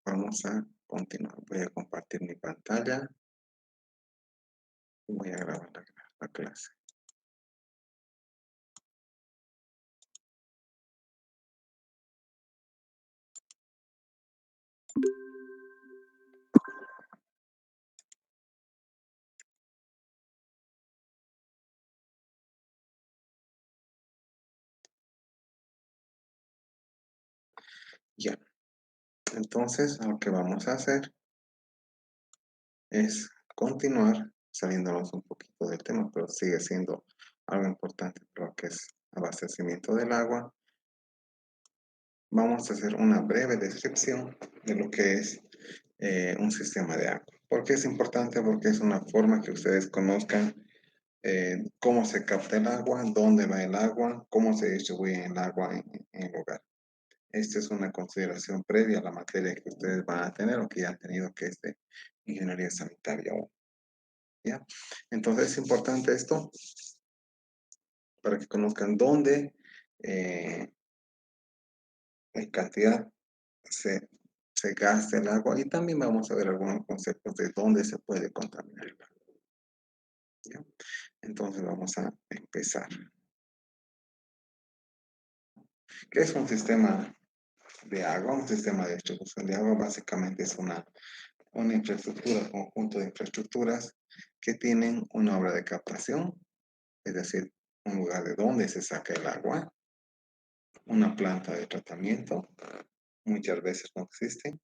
Vamos a continuar. Voy a compartir mi pantalla y voy a grabar la clase. Ya, entonces lo que vamos a hacer es continuar saliéndonos un poquito del tema, pero sigue siendo algo importante para lo que es abastecimiento del agua. Vamos a hacer una breve descripción de lo que es un sistema de agua. ¿Por qué es importante? Porque es una forma que ustedes conozcan cómo se capta el agua, dónde va el agua, cómo se distribuye el agua en el hogar. Esta es una consideración previa a la materia que ustedes van a tener o que ya han tenido, que es de ingeniería sanitaria. ¿Ya? Entonces es importante esto para que conozcan dónde, en cantidad, se, se gasta el agua, y también vamos a ver algunos conceptos de dónde se puede contaminar el agua. ¿Ya? Entonces vamos a empezar. ¿Qué es un sistema de agua? Un sistema de distribución de agua básicamente es una infraestructura, un conjunto de infraestructuras que tienen una obra de captación, es decir, un lugar de donde se saca el agua, una planta de tratamiento, muchas veces no existen,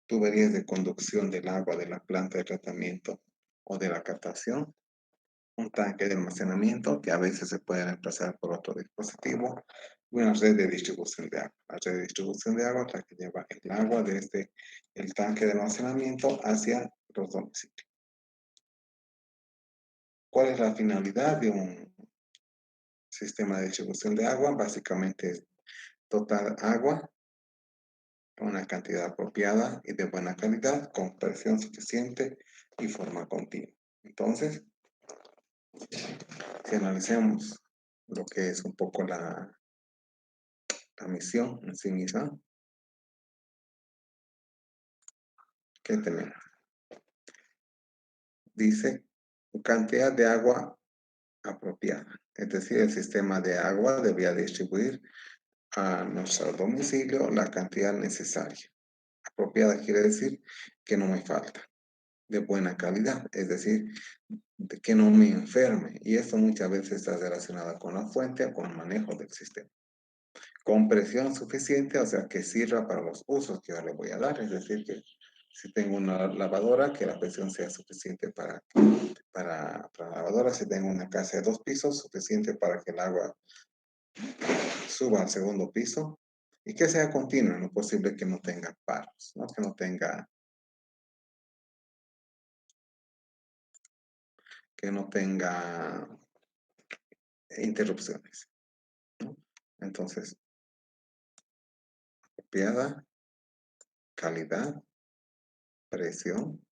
tuberías de conducción del agua de la planta de tratamiento o de la captación, un tanque de almacenamiento que a veces se puede reemplazar por otro dispositivo, y una red de distribución de agua. La red de distribución de agua es la que lleva el agua desde el tanque de almacenamiento hacia los domicilios. ¿Cuál es la finalidad de un sistema de distribución de agua? Básicamente es dotar agua a una cantidad apropiada y de buena calidad, con presión suficiente y forma continua. Entonces, si analicemos lo que es un poco la misión en sí misma, ¿qué tenemos? Dice cantidad de agua apropiada. Es decir, el sistema de agua debía distribuir a nuestro domicilio la cantidad necesaria. Apropiada quiere decir que no me falta, de buena calidad, es decir, de que no me enferme. Y esto muchas veces está relacionado con la fuente o con el manejo del sistema. Con presión suficiente, o sea, que sirva para los usos que yo le voy a dar. Es decir, que si tengo una lavadora, que la presión sea suficiente para la lavadora. Si tengo una casa de 2 pisos, suficiente para que el agua suba al segundo piso y que sea continua. No es posible que no tenga paros, ¿no? Que no tenga interrupciones, ¿no? Entonces, apropiada, calidad, presión,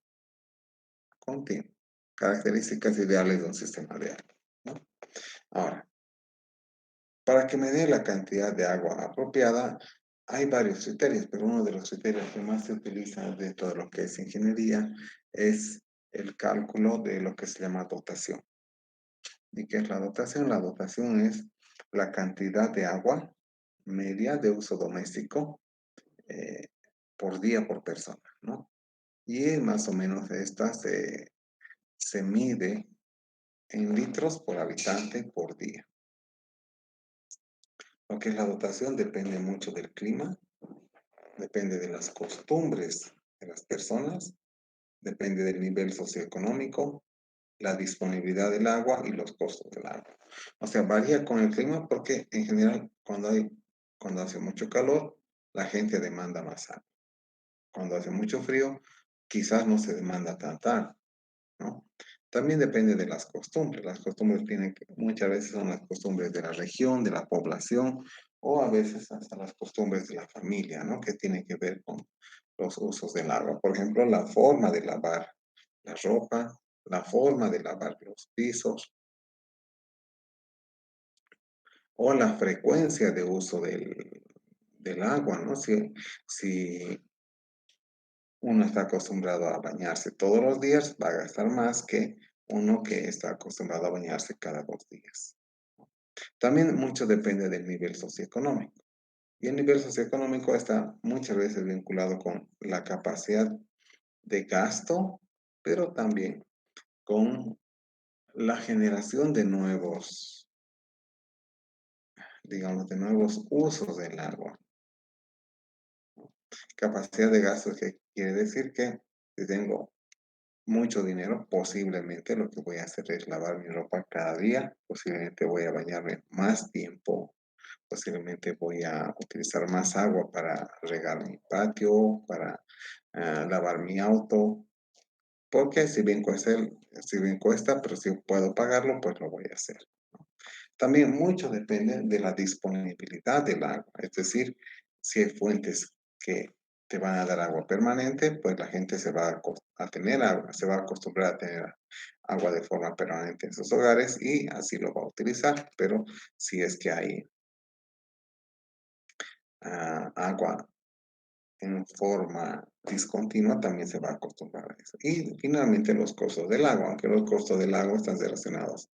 continua. Características ideales de un sistema de agua, ¿no? Ahora, para que me dé la cantidad de agua apropiada, hay varios criterios, pero uno de los criterios que más se utiliza dentro de lo que es ingeniería es el cálculo de lo que se llama dotación. ¿Y qué es la dotación? La dotación es la cantidad de agua media de uso doméstico eh, por día por persona, ¿no? Y más o menos esta se mide en litros por habitante por día. Lo que es la dotación depende mucho del clima, depende de las costumbres de las personas, depende del nivel socioeconómico, la disponibilidad del agua y los costos del agua. O sea, varía con el clima porque en general cuando hace mucho calor, la gente demanda más agua. Cuando hace mucho frío, quizás no se demanda tanta agua, ¿no? También depende de las costumbres. Las costumbres muchas veces son las costumbres de la región, de la población, o a veces hasta las costumbres de la familia, ¿no? Que tienen que ver con los usos del agua. Por ejemplo, la forma de lavar la ropa, la forma de lavar los pisos o la frecuencia de uso del agua, ¿no? Si uno está acostumbrado a bañarse todos los días, va a gastar más que uno que está acostumbrado a bañarse cada 2 días. También mucho depende del nivel socioeconómico. Y el nivel socioeconómico está muchas veces vinculado con la capacidad de gasto, pero también con la generación de nuevos, digamos, de nuevos usos del agua. Capacidad de gasto que quiere decir que si tengo mucho dinero, posiblemente lo que voy a hacer es lavar mi ropa cada día, posiblemente voy a bañarme más tiempo, posiblemente voy a utilizar más agua para regar mi patio, para lavar mi auto, porque si bien cuesta, pero si puedo pagarlo, pues lo voy a hacer. También mucho depende de la disponibilidad del agua, es decir, si hay fuentes que te van a dar agua permanente, pues la gente a tener agua, se va a acostumbrar a tener agua de forma permanente en sus hogares y así lo va a utilizar. Pero si es que hay agua en forma discontinua, también se va a acostumbrar a eso. Y finalmente los costos del agua, aunque los costos del agua están relacionados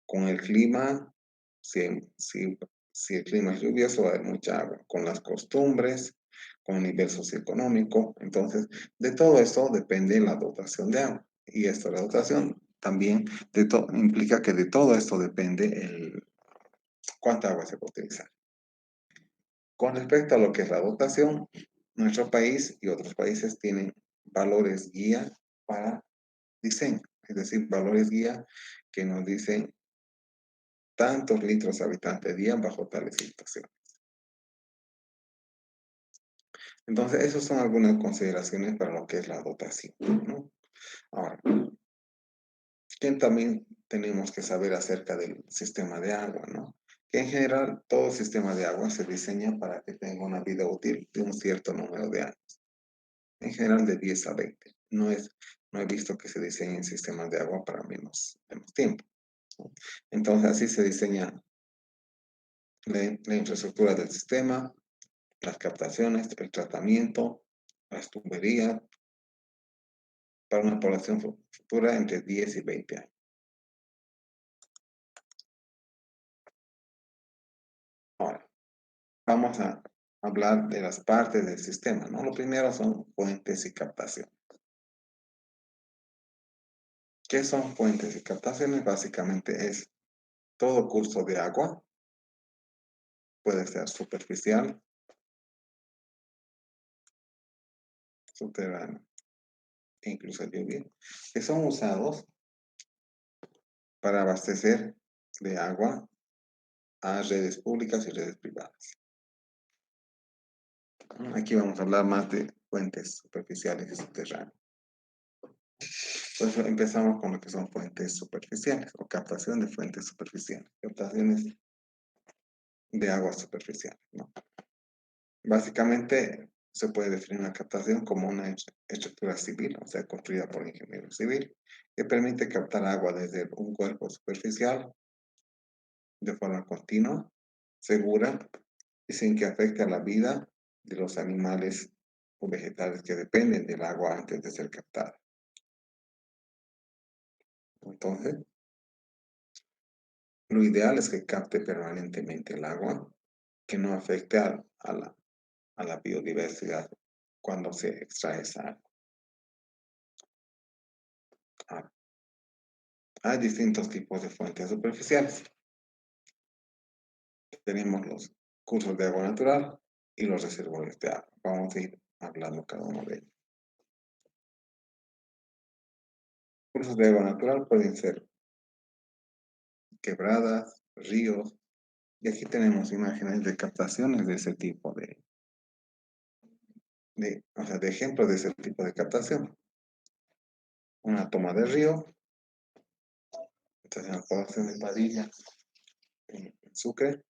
con el clima, si, si, si el clima es lluvioso, va a haber mucha agua, con las costumbres, con el nivel socioeconómico. Entonces, de todo esto depende la dotación de agua. Y esto, la dotación también implica que de todo esto depende cuánta agua se puede utilizar. Con respecto a lo que es la dotación, nuestro país y otros países tienen valores guía para diseño, es decir, valores guía que nos dicen tantos litros habitante día bajo tales situaciones. Entonces, esas son algunas consideraciones para lo que es la dotación, ¿no? Ahora, ¿qué también tenemos que saber acerca del sistema de agua, ¿no? Que en general todo sistema de agua se diseña para que tenga una vida útil de un cierto número de años, en general de 10 a 20. No he visto que se diseñen sistemas de agua para menos tiempo, ¿no? Entonces, así se diseña la infraestructura del sistema, las captaciones, el tratamiento, las tuberías, para una población futura entre 10 y 20 años. Ahora, vamos a hablar de las partes del sistema, ¿no? Lo primero son fuentes y captación. ¿Qué son fuentes y captaciones? Básicamente es todo curso de agua, puede ser superficial, subterráneo e incluso lluvia, que son usados para abastecer de agua a redes públicas y redes privadas. Aquí vamos a hablar más de fuentes superficiales y subterráneas. Pues empezamos con lo que son fuentes superficiales o captación de fuentes superficiales, captaciones de agua superficial, ¿no? Básicamente se puede definir una captación como una estructura civil, o sea, construida por ingeniero civil, que permite captar agua desde un cuerpo superficial de forma continua, segura y sin que afecte a la vida de los animales o vegetales que dependen del agua antes de ser captada. Entonces, lo ideal es que capte permanentemente el agua, que no afecte a la biodiversidad cuando se extrae esa agua. Ah, hay distintos tipos de fuentes superficiales. Tenemos los cursos de agua natural y los reservorios de agua. Vamos a ir hablando cada uno de ellos. Cursos de agua natural pueden ser quebradas, ríos, y aquí tenemos imágenes de captaciones de ese tipo o sea, de ejemplos de ese tipo de captación. Una toma de río, entonces en la población de Padilla, en Sucre,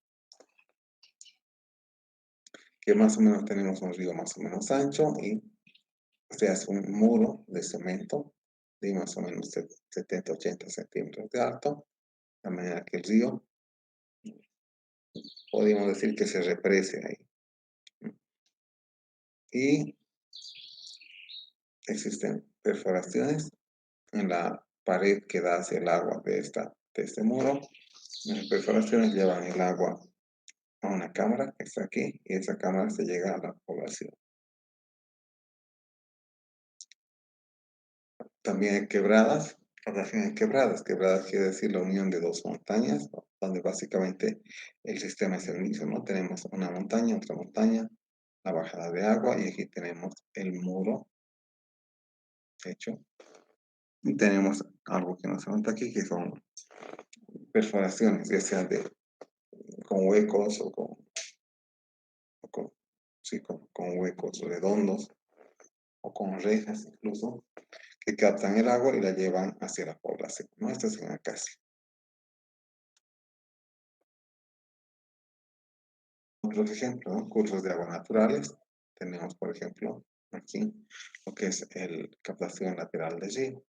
que más o menos tenemos un río más o menos ancho y se hace un muro de cemento de más o menos 70-80 centímetros de alto, de manera que el río, podríamos decir que se represe ahí. Y existen perforaciones en la pared que da hacia el agua de este muro. Las perforaciones llevan el agua a una cámara que está aquí y esa cámara se llega a la población. También hay quebradas, quebradas quiere decir la unión de dos montañas, ¿no? Donde básicamente el sistema es el mismo, ¿no? Tenemos una montaña, otra montaña, la bajada de agua y aquí tenemos el muro hecho. Y tenemos algo que nos nota aquí que son perforaciones, ya sea con huecos o con, sí, con huecos redondos o con rejas incluso, que captan el agua y la llevan hacia la población, ¿no? Esta es una casa. Otros ejemplos, ¿no? Cursos de aguas naturales. Tenemos, por ejemplo, aquí lo que es el captación lateral de río.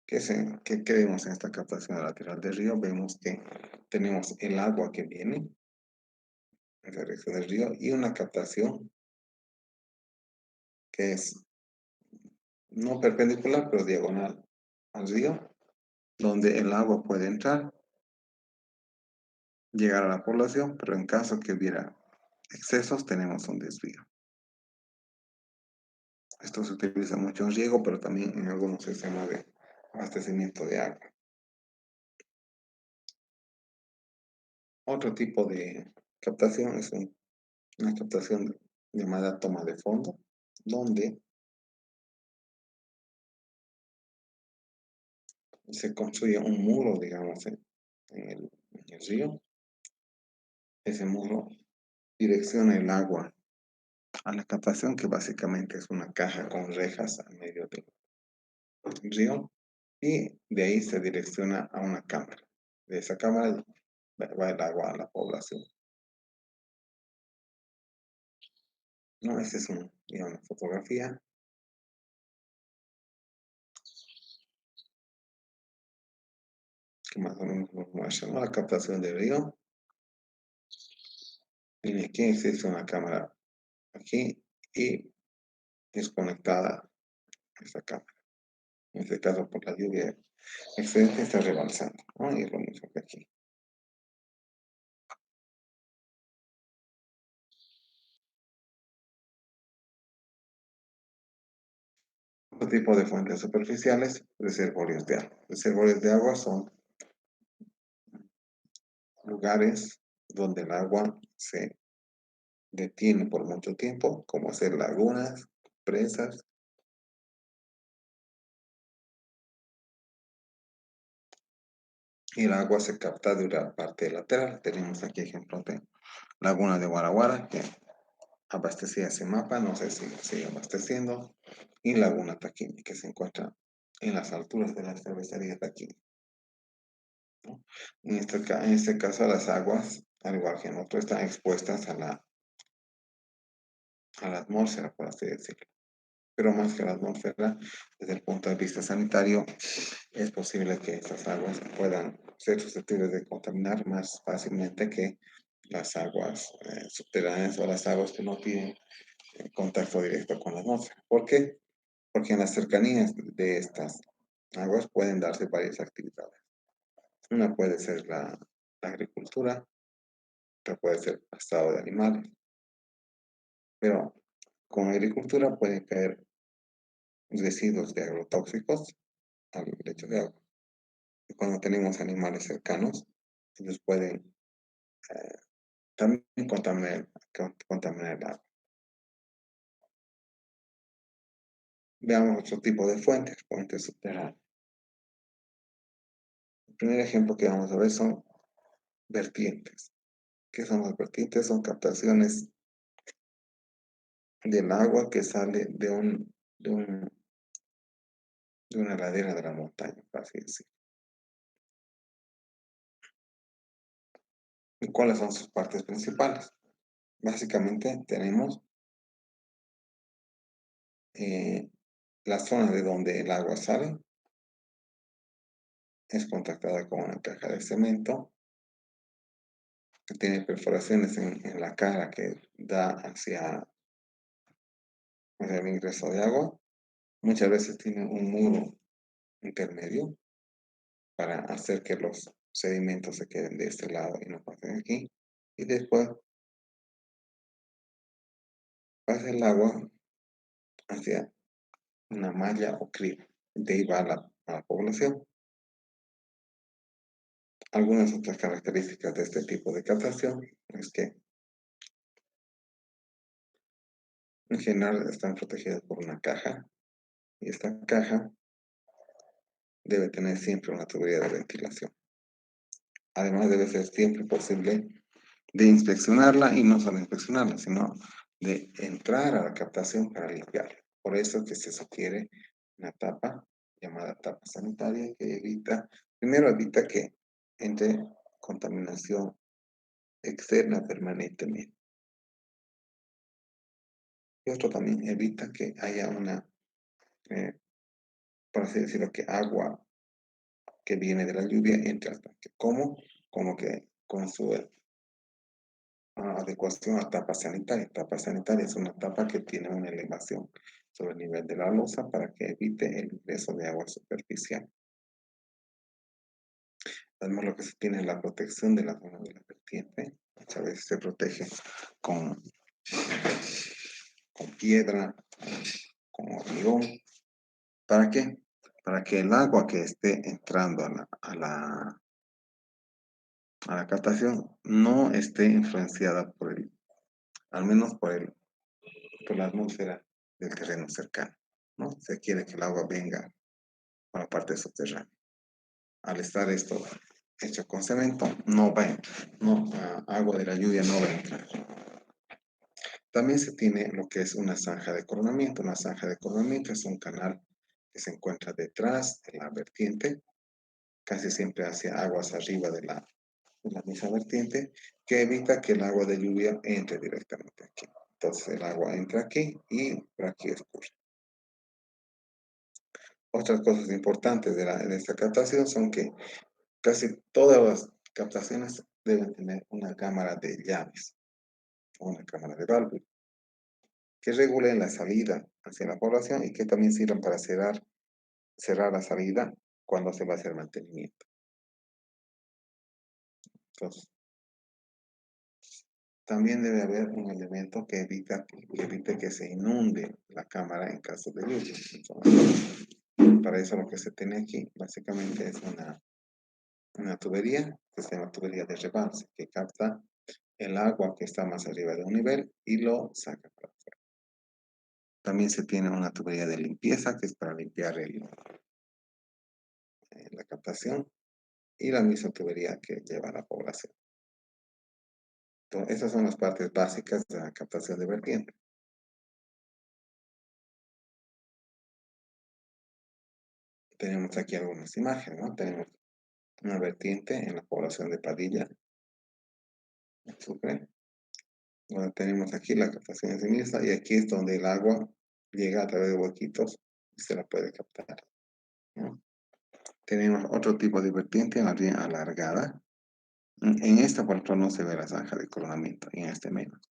¿Qué vemos en esta captación lateral de río? Vemos que tenemos el agua que viene en la dirección del río y una captación que es no perpendicular, pero diagonal al río, donde el agua puede entrar, llegar a la población, pero en caso que hubiera excesos, tenemos un desvío. Esto se utiliza mucho en riego, pero también en algunos sistemas de abastecimiento de agua. Otro tipo de captación es una captación llamada toma de fondo, donde se construye un muro, digamos, en el río. Ese muro direcciona el agua a la captación, que básicamente es una caja con rejas al medio del río, y de ahí se direcciona a una cámara. De esa cámara va el agua a la población. No, esa es una fotografía que más o menos nos muestra, ¿no? La captación del río. Y aquí existe una cámara aquí y es conectada a esta cámara. En este caso, por la lluvia excedente está rebalsando, ¿no? Y es lo mismo que aquí. Otro tipo de fuentes superficiales, reservorios de agua. Reservorios de agua son lugares donde el agua se detiene por mucho tiempo, como hacer lagunas, presas, y el agua se capta de una parte lateral. Tenemos aquí ejemplos de laguna de Guaraguara, que abastecía ese mapa, no sé si sigue abasteciendo, y Laguna Taquini, que se encuentra en las alturas de la cervecería Taquini, ¿no? En este caso, las aguas, al igual que en otro, están expuestas a la atmósfera, por así decirlo. Pero más que la atmósfera, desde el punto de vista sanitario, es posible que estas aguas puedan ser susceptibles de contaminar más fácilmente que las aguas subterráneas o las aguas que no tienen contacto directo con la atmósfera. ¿Por qué? Porque en las cercanías de estas aguas pueden darse varias actividades. Una puede ser la agricultura, otra puede ser el pastado de animales, pero con agricultura pueden caer residuos de agrotóxicos al lecho de agua. Y cuando tenemos animales cercanos, ellos pueden también contaminar el agua. Veamos otro tipo de fuentes subterráneas. El primer ejemplo que vamos a ver son vertientes. ¿Qué son las vertientes? Son captaciones del agua que sale de, un, de una ladera de la montaña, por así decirlo. ¿Y cuáles son sus partes principales? Básicamente tenemos eh, la zona de donde el agua sale, es contactada con una caja de cemento, que tiene perforaciones en la cara que da hacia el ingreso de agua, Muchas veces tiene un muro intermedio para hacer que los sedimentos se queden de este lado y no pasen aquí. Y después pasa el agua hacia una malla o criba. De ahí va a la población. Algunas otras características de este tipo de captación es que en general están protegidas por una caja y esta caja debe tener siempre una tubería de ventilación. Además debe ser siempre posible de inspeccionarla y no solo inspeccionarla, sino de entrar a la captación para limpiarla. Por eso es que se sugiere una tapa llamada tapa sanitaria que evita, primero evita que entre contaminación externa permanentemente. Y otro también evita que haya una, eh, por así decirlo, que agua que viene de la lluvia entre al tanque. ¿Cómo? Como que con su adecuación a tapa sanitaria. Tapa sanitaria es una tapa que tiene una elevación sobre el nivel de la losa para que evite el ingreso de agua superficial. Además, lo que se tiene es la protección de la zona de la vertiente. Muchas veces se protege con, con piedra, con hormigón. ¿Para qué? Para que el agua que esté entrando a la captación no esté influenciada por al menos por la atmósfera del terreno cercano, ¿no? Se quiere que el agua venga por la parte subterránea. Al estar esto hecho con cemento, no va a entrar, no, agua de la lluvia no va a entrar. También se tiene lo que es una zanja de coronamiento. Una zanja de coronamiento es un canal que se encuentra detrás de la vertiente, casi siempre hacia aguas arriba de la misma vertiente, que evita que el agua de lluvia entre directamente aquí. Entonces el agua entra aquí y por aquí escurre. Otras cosas importantes de esta captación son que casi todas las captaciones deben tener una cámara de llaves o una cámara de válvula que regulen la salida hacia la población y que también sirvan para cerrar la salida cuando se va a hacer mantenimiento. Entonces, también debe haber un elemento que evite que se inunde la cámara en caso de lluvia. Entonces, para eso lo que se tiene aquí básicamente es una tubería que se llama tubería de rebalse, que capta el agua que está más arriba de un nivel y lo saca para afuera. También se tiene una tubería de limpieza que es para limpiar la captación y la misma tubería que lleva a la población. Entonces, esas son las partes básicas de la captación de vertiente. Tenemos aquí algunas imágenes, ¿no? Tenemos una vertiente en la población de Padilla, en Sucre. Bueno, tenemos aquí la captación de ceniza y aquí es donde el agua llega a través de huequitos y se la puede captar, ¿no? Tenemos otro tipo de vertiente más bien alargada. En esta, por ejemplo, no se ve la zanja de coronamiento, y en este menos.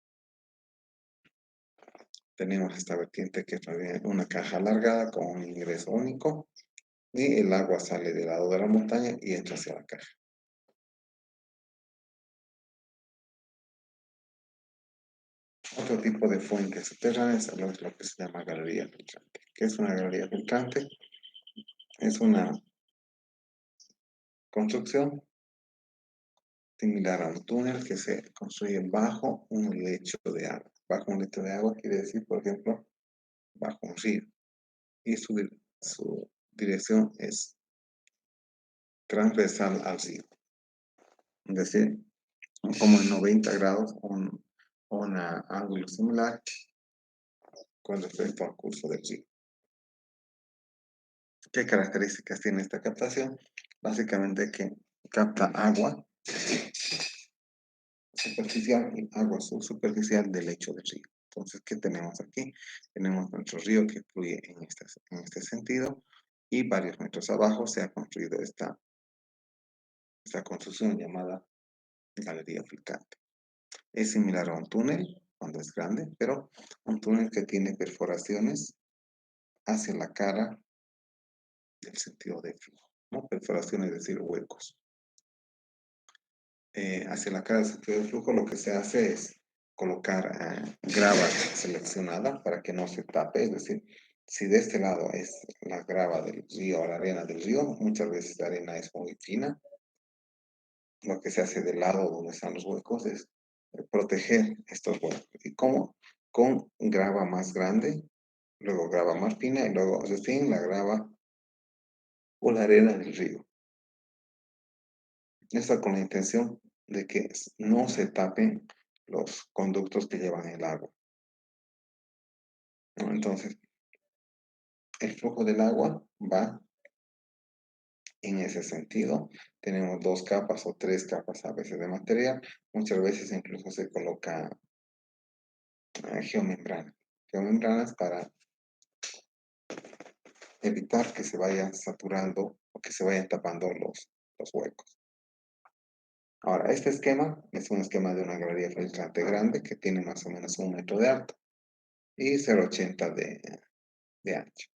Tenemos esta vertiente que es más bien una caja alargada con un ingreso único y el agua sale del lado de la montaña y entra hacia la caja. Otro tipo de fuente subterránea es lo que se llama galería filtrante. ¿Qué es una galería filtrante? Es una construcción similar a un túnel que se construye bajo un lecho de agua. Bajo un lecho de agua quiere decir, por ejemplo, bajo un río. Y su dirección es transversal al río. Es decir, como en 90 grados, un ángulo similar con respecto al curso del río. ¿Qué características tiene esta captación? Básicamente que capta agua superficial y agua subsuperficial del lecho del río. Entonces, ¿qué tenemos aquí? Tenemos nuestro río que fluye en este sentido y varios metros abajo se ha construido esta construcción llamada galería filtrante. Es similar a un túnel cuando es grande, pero un túnel que tiene perforaciones hacia la cara del sentido de flujo, ¿no? Perforación es decir, huecos. Hacia la cara del sentido de flujo lo que se hace es colocar grava seleccionada para que no se tape, es decir, si de este lado es la grava del río o la arena del río, muchas veces la arena es muy fina, lo que se hace del lado donde están los huecos es proteger estos huecos. ¿Y cómo? Con grava más grande, luego grava más fina y luego recién la grava o la arena del río. Esto con la intención de que no se tapen los conductos que llevan el agua, ¿no? Entonces, el flujo del agua va en ese sentido. Tenemos dos capas o tres capas a veces de material. Muchas veces incluso se coloca geomembrana. Geomembranas para evitar que se vaya saturando o que se vayan tapando los huecos. Ahora, este esquema es un esquema de una galería filtrante grande que tiene más o menos 1 metro de alto y 0,80 de ancho.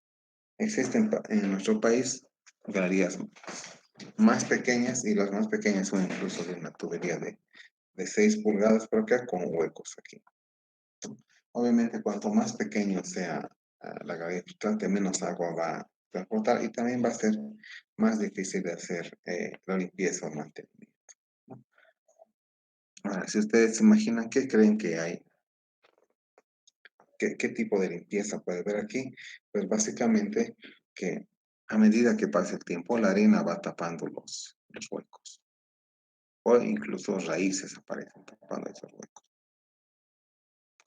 Existen en nuestro país galerías más pequeñas y las más pequeñas son incluso de una tubería de 6 pulgadas por acá con huecos aquí. Obviamente, cuanto más pequeño sea la galería filtrante, menos agua va a transportar y también va a ser más difícil de hacer la limpieza o mantenimiento, ¿no? Ahora, si ustedes se imaginan, ¿qué creen que hay? ¿Qué tipo de limpieza puede haber aquí? Pues básicamente que a medida que pasa el tiempo, la arena va tapando los huecos. O incluso raíces aparecen tapando esos huecos.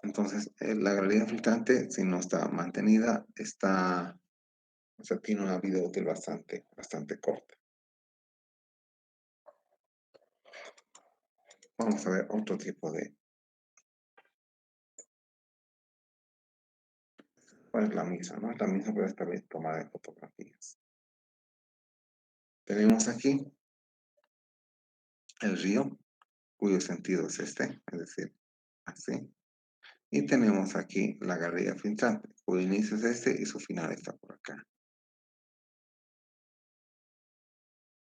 Entonces, la galería filtrante, si no está mantenida, o sea, tiene una vida útil bastante corta. Vamos a ver otro tipo de... ¿Cuál es la misma, no? La misma, pero esta vez tomada de fotografías. Tenemos aquí el río, cuyo sentido es este, es decir, así. Y tenemos aquí la galería filtrante, cuyo inicio es este y su final está por acá.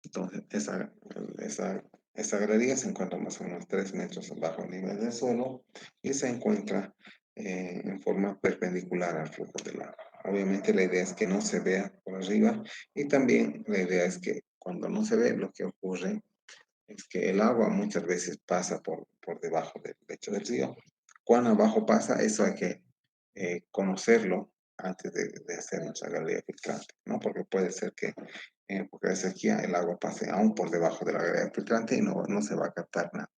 Entonces, esa galería se encuentra más o menos 3 metros bajo el nivel del suelo y se encuentra en forma perpendicular al flujo del agua. Obviamente la idea es que no se vea por arriba y también la idea es que cuando no se ve, lo que ocurre es que el agua muchas veces pasa por debajo del lecho del río. Cuán abajo pasa, eso hay que conocerlo antes de hacer nuestra galería filtrante, ¿no? Porque puede ser que en época de sequía el agua pase aún por debajo de la galería filtrante y no se va a captar nada.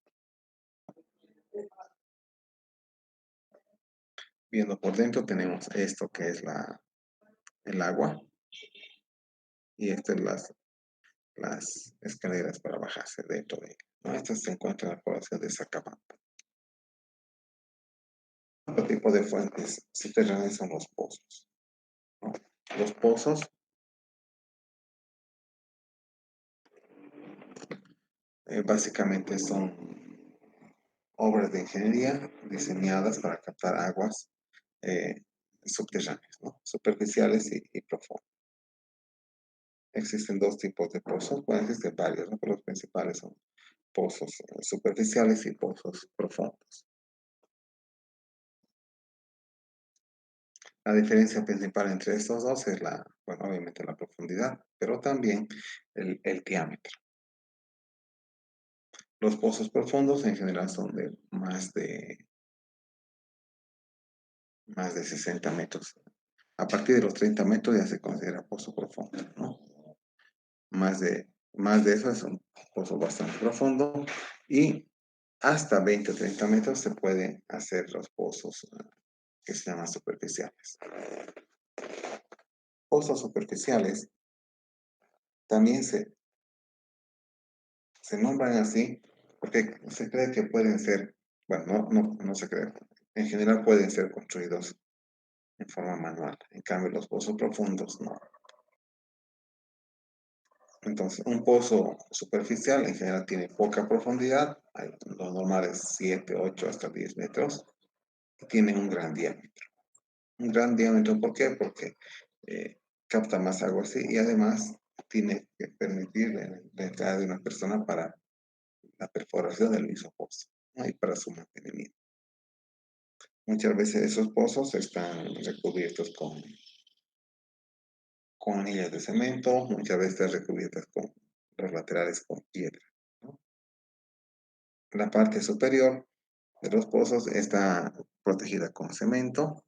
Viendo por dentro tenemos esto que es el agua y estas las escaleras para bajarse dentro de ella, ¿no? Estas se encuentran en la población de Sacabamba. Otro tipo de fuentes subterráneas son los pozos, ¿no? Los pozos básicamente son obras de ingeniería diseñadas para captar aguas eh, subterráneas, ¿no? Superficiales y profundas. Existen dos tipos de pozos, pueden existir varios, ¿no? Pero los principales son pozos superficiales y pozos profundos. La diferencia principal entre estos dos es bueno, obviamente la profundidad, pero también el diámetro. Los pozos profundos en general son de más de 60 metros. A partir de los 30 metros ya se considera pozo profundo, ¿no? Más de eso es un pozo bastante profundo y hasta 20 o 30 metros se pueden hacer los pozos que se llaman superficiales. Pozos superficiales también se nombran así porque se cree que pueden ser, bueno, no se cree, en general pueden ser construidos en forma manual. En cambio, los pozos profundos no. Entonces, un pozo superficial en general tiene poca profundidad, lo normal es 7, 8 hasta 10 metros, y tiene un gran diámetro. Un gran diámetro, ¿por qué? Porque capta más agua así y además tiene que permitir la entrada de una persona para la perforación del mismo pozo, ¿no? Y para su mantenimiento. Muchas veces esos pozos están recubiertos con anillas de cemento, muchas veces recubiertas con los laterales con piedra, ¿no? La parte superior de los pozos está protegida con cemento.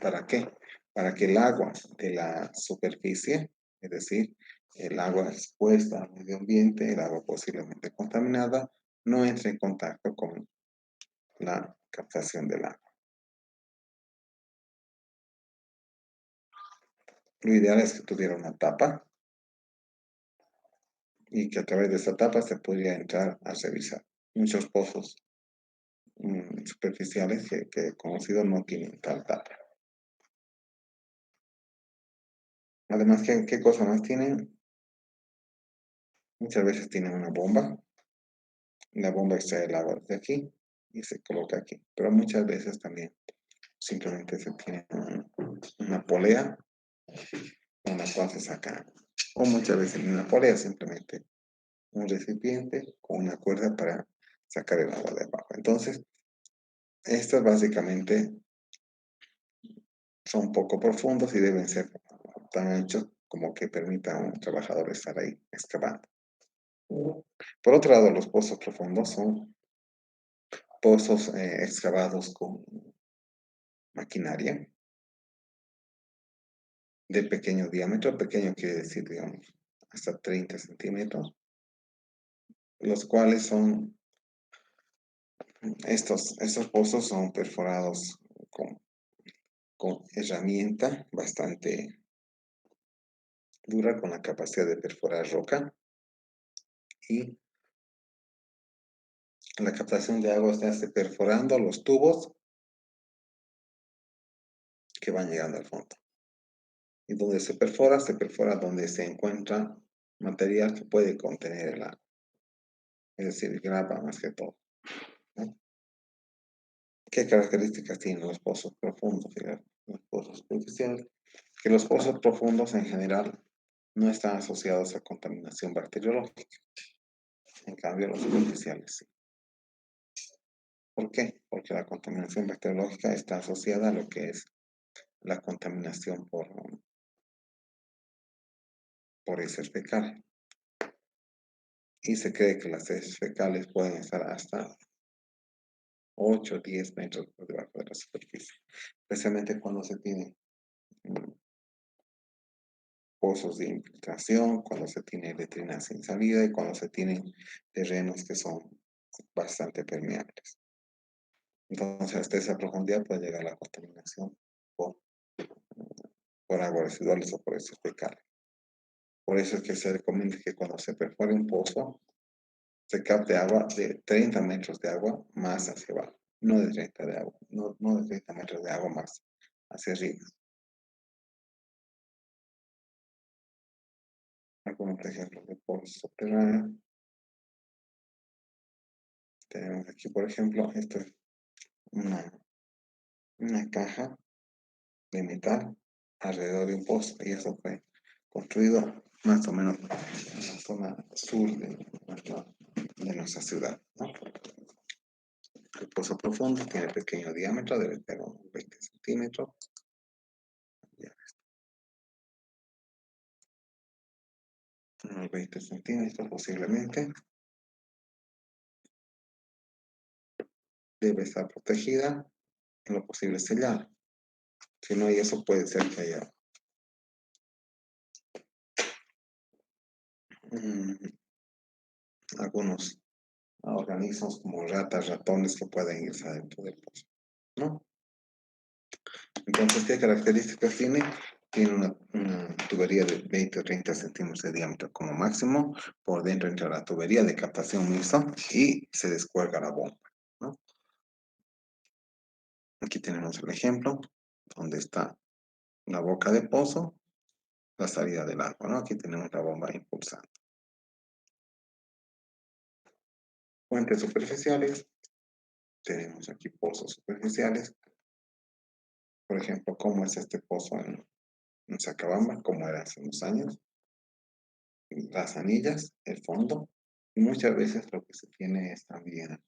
¿Para qué? Para que el agua de la superficie, es decir, el agua expuesta al medio ambiente, el agua posiblemente contaminada, no entre en contacto con la captación del agua. Lo ideal es que tuviera una tapa y que a través de esa tapa se podría entrar a revisar. Muchos pozos superficiales que he conocido no tienen tal tapa. Además, ¿qué cosa más tienen? Muchas veces tienen una bomba. La bomba extrae el agua de aquí y se coloca aquí. Pero muchas veces también simplemente se tiene una polea con la cual se saca. O muchas veces ni una polea, simplemente un recipiente con una cuerda para sacar el agua de abajo. Entonces, estos básicamente son poco profundos y deben ser tan anchos como que permita a un trabajador estar ahí excavando. Por otro lado, los pozos profundos son pozos excavados con maquinaria de pequeño diámetro, pequeño quiere decir, digamos, hasta 30 centímetros, los cuales son, estos pozos son perforados con, con herramienta bastante dura, con la capacidad de perforar roca, y la captación de agua se hace perforando los tubos que van llegando al fondo. Y donde se perfora donde se encuentra material que puede contener el agua, es decir, grava más que todo, ¿no? ¿Qué características tienen los pozos profundos y los pozos superficiales? Que los pozos profundos en general no están asociados a contaminación bacteriológica, en cambio los superficiales sí. ¿Por qué? Porque la contaminación bacteriológica está asociada a lo que es la contaminación por heces fecales. Y se cree que las heces fecales pueden estar hasta 8 o 10 metros por debajo de la superficie, especialmente cuando se tienen pozos de infiltración, cuando se tiene letrina sin salida y cuando se tienen terrenos que son bastante permeables. Entonces, hasta esa profundidad puede llegar la contaminación por, por aguas residuales o por heces fecales. Por eso es que se recomienda que cuando se perfore un pozo, se capte agua de 30 metros de agua más hacia abajo, no de 30 de agua, no de 30 metros de agua más hacia arriba. Algunos ejemplos de pozos subterráneos. Tenemos aquí, por ejemplo, esto es una caja de metal alrededor de un pozo y eso fue construido más o menos en la zona sur de nuestra ciudad, ¿no? El pozo profundo tiene pequeño diámetro, debe tener unos 20 centímetros. Unos 20 centímetros posiblemente. Debe estar protegida, en lo posible sellada. Si no, y eso puede ser que haya algunos organismos como ratas, ratones que pueden irse adentro del pozo, ¿no? Entonces, ¿qué características tiene? Tiene una tubería de 20 o 30 centímetros de diámetro como máximo. Por dentro entra la tubería de captación mixta y se descuelga la bomba, ¿no? Aquí tenemos el ejemplo donde está la boca de pozo, la salida del agua, ¿no? Aquí tenemos la bomba impulsante. Fuentes superficiales. Tenemos aquí pozos superficiales. Por ejemplo, ¿cómo es este pozo en en Sacabamba, como era hace unos años, las anillas, el fondo, y muchas veces lo que se tiene es también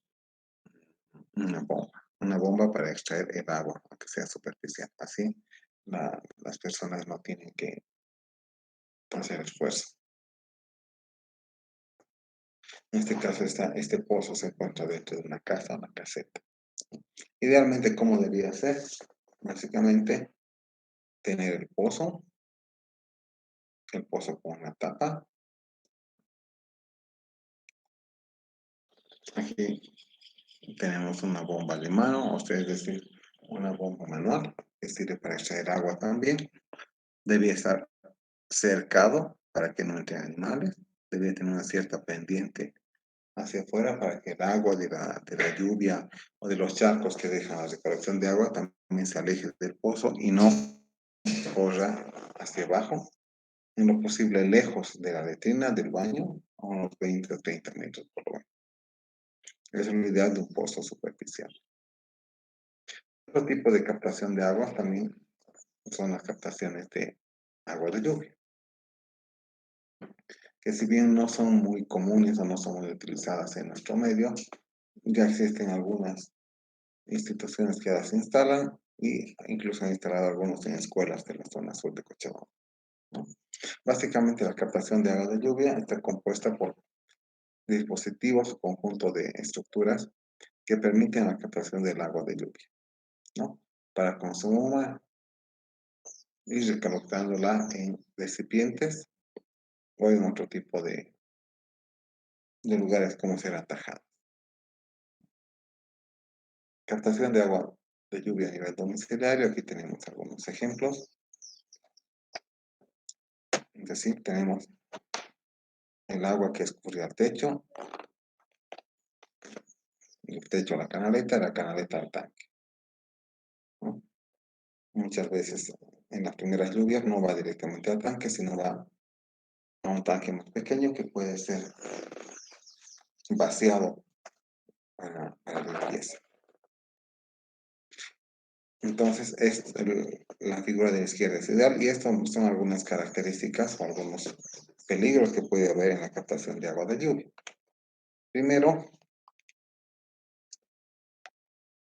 una bomba para extraer el agua, aunque sea superficial. Así las personas no tienen que hacer esfuerzo. En este caso, este pozo se encuentra dentro de una casa, una caseta. Idealmente, ¿cómo debería ser? Básicamente, tener el pozo con una tapa. Aquí tenemos una bomba de mano, o sea, es decir, una bomba manual que sirve para extraer agua también. Debía estar cercado para que no entren animales. Debía tener una cierta pendiente hacia afuera para que el agua de la lluvia o de los charcos que dejan la recolección de agua también se aleje del pozo y no corra hacia abajo, en lo posible lejos de la letrina, del baño, a unos 20 o 30 metros por lo menos. Esa es la idea de un pozo superficial. Otro tipo de captación de agua también son las captaciones de agua de lluvia, que si bien no son muy comunes o no son muy utilizadas en nuestro medio, ya existen algunas instituciones que las instalan y incluso han instalado algunos en escuelas de la zona sur de Cochabamba, ¿no? Básicamente la captación de agua de lluvia está compuesta por dispositivos o conjunto de estructuras que permiten la captación del agua de lluvia, ¿no? Para consumo humano y recalentándola en recipientes o en otro tipo de lugares como ser atajados. Captación de agua de lluvia a nivel domiciliario, aquí tenemos algunos ejemplos. Es decir, tenemos el agua que escurre al techo, el techo a la canaleta al tanque, ¿no? Muchas veces en las primeras lluvias no va directamente al tanque, sino va a un tanque más pequeño que puede ser vaciado para limpieza. Entonces, la figura de la izquierda es ideal y estas son algunas características o algunos peligros que puede haber en la captación de agua de lluvia. Primero,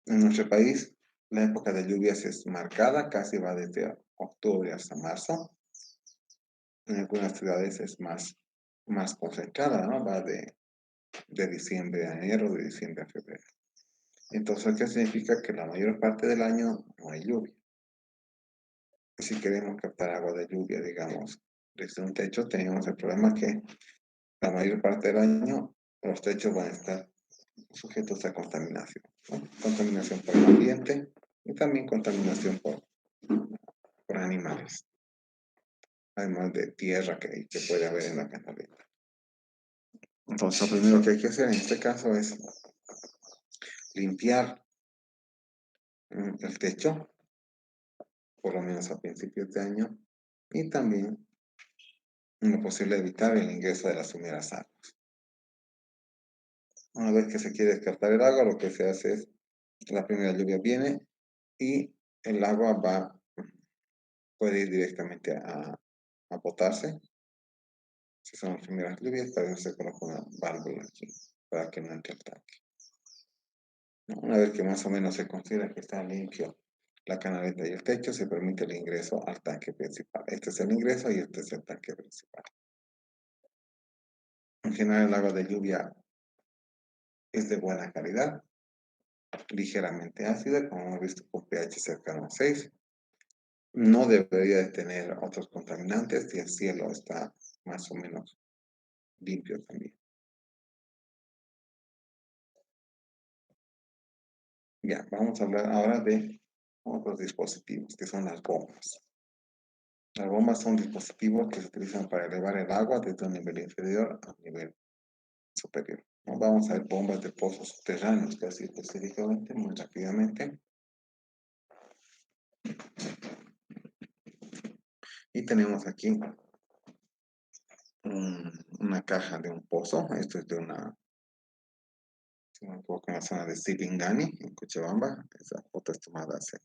en nuestro país, la época de lluvias es marcada, casi va desde octubre hasta marzo. En algunas ciudades es más concentrada, ¿no? Va de diciembre a enero, de diciembre a febrero. Entonces, ¿qué significa? Que la mayor parte del año no hay lluvia. Si queremos captar agua de lluvia, digamos, desde un techo, tenemos el problema que la mayor parte del año los techos van a estar sujetos a contaminación, ¿no? Contaminación por el ambiente y también contaminación por animales, además de tierra que puede haber en la canaleta. Entonces, lo primero que hay que hacer en este caso es limpiar el techo, por lo menos a principios de año, y también, en lo posible, evitar el ingreso de las primeras aguas. Una vez que se quiere descartar el agua, lo que se hace es, la primera lluvia viene y el agua puede ir directamente a botarse. Si son las primeras lluvias, para eso se coloca una válvula aquí, para que no entre el tanque. Una vez que más o menos se considera que está limpio la canaleta y el techo, se permite el ingreso al tanque principal. Este es el ingreso y este es el tanque principal. En general, el agua de lluvia es de buena calidad, ligeramente ácida, como hemos visto, con pH cercano a 6. No debería de tener otros contaminantes y el cielo está más o menos limpio también. Ya, vamos a hablar ahora de otros dispositivos, que son las bombas. Las bombas son dispositivos que se utilizan para elevar el agua desde un nivel inferior a un nivel superior, ¿no? Vamos a ver bombas de pozos subterráneos, casi específicamente, muy rápidamente. Y tenemos aquí una caja de un pozo. Esto es de si no me equivoco, en la zona de Sibingani, en Cochabamba. Esa foto es tomada hace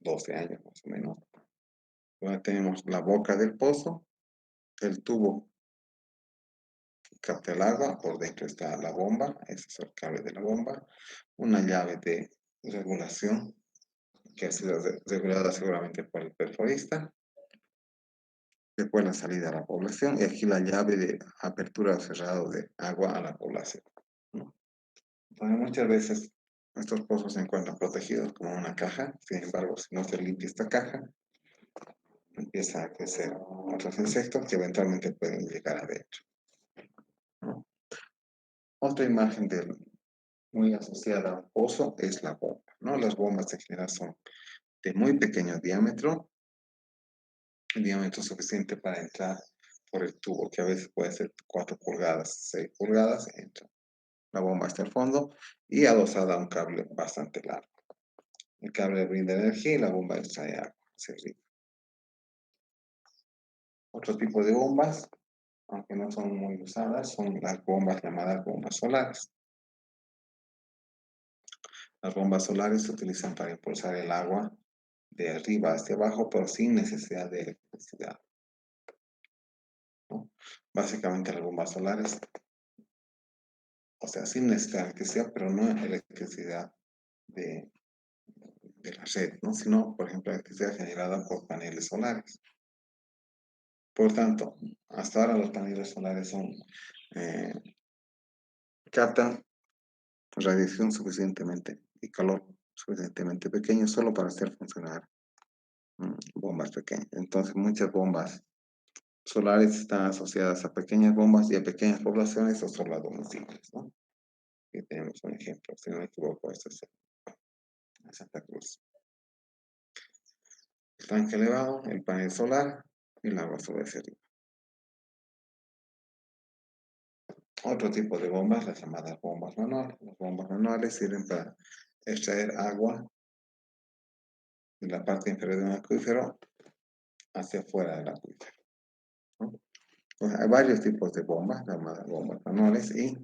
12 años más o menos. Ahora tenemos la boca del pozo, el tubo que capta el agua, por dentro está la bomba, ese es el cable de la bomba, una llave de regulación que ha sido regulada seguramente por el perforista, después la salida a la población y aquí la llave de apertura o cerrado de agua a la población, ¿no? Bueno, muchas veces estos pozos se encuentran protegidos como una caja, sin embargo, si no se limpia esta caja, empieza a crecer otros insectos que eventualmente pueden llegar adentro, ¿no? Otra imagen muy asociada a un pozo es la bomba, ¿no? Las bombas en general son de muy pequeño diámetro, el diámetro suficiente para entrar por el tubo, que a veces puede ser 4 pulgadas, 6 pulgadas, entra la bomba hasta el fondo y adosada a un cable bastante largo. El cable brinda energía y la bomba extrae agua hacia arriba. Otro tipo de bombas, aunque no son muy usadas, son las bombas llamadas bombas solares. Las bombas solares se utilizan para impulsar el agua de arriba hacia abajo, pero sin necesidad de electricidad, ¿no? Básicamente las bombas solares, o sea, sin necesidad de electricidad, pero no electricidad de, de la red, ¿no? Sino, por ejemplo, electricidad generada por paneles solares. Por tanto, hasta ahora los paneles solares eh, captan radiación suficientemente y calor suficientemente pequeño solo para hacer funcionar bombas pequeñas. Entonces, muchas bombas solares están asociadas a pequeñas bombas y a pequeñas poblaciones o solo a domicilios, ¿no? Aquí tenemos un ejemplo, si no me equivoco, esto es en Santa Cruz. El tanque elevado, el panel solar y el agua sobre ese río. Otro tipo de bombas, las llamadas bombas manuales. Las bombas manuales sirven para extraer agua de la parte inferior de un acuífero hacia afuera del acuífero, ¿no? Pues hay varios tipos de bombas, llamadas bombas manuales, y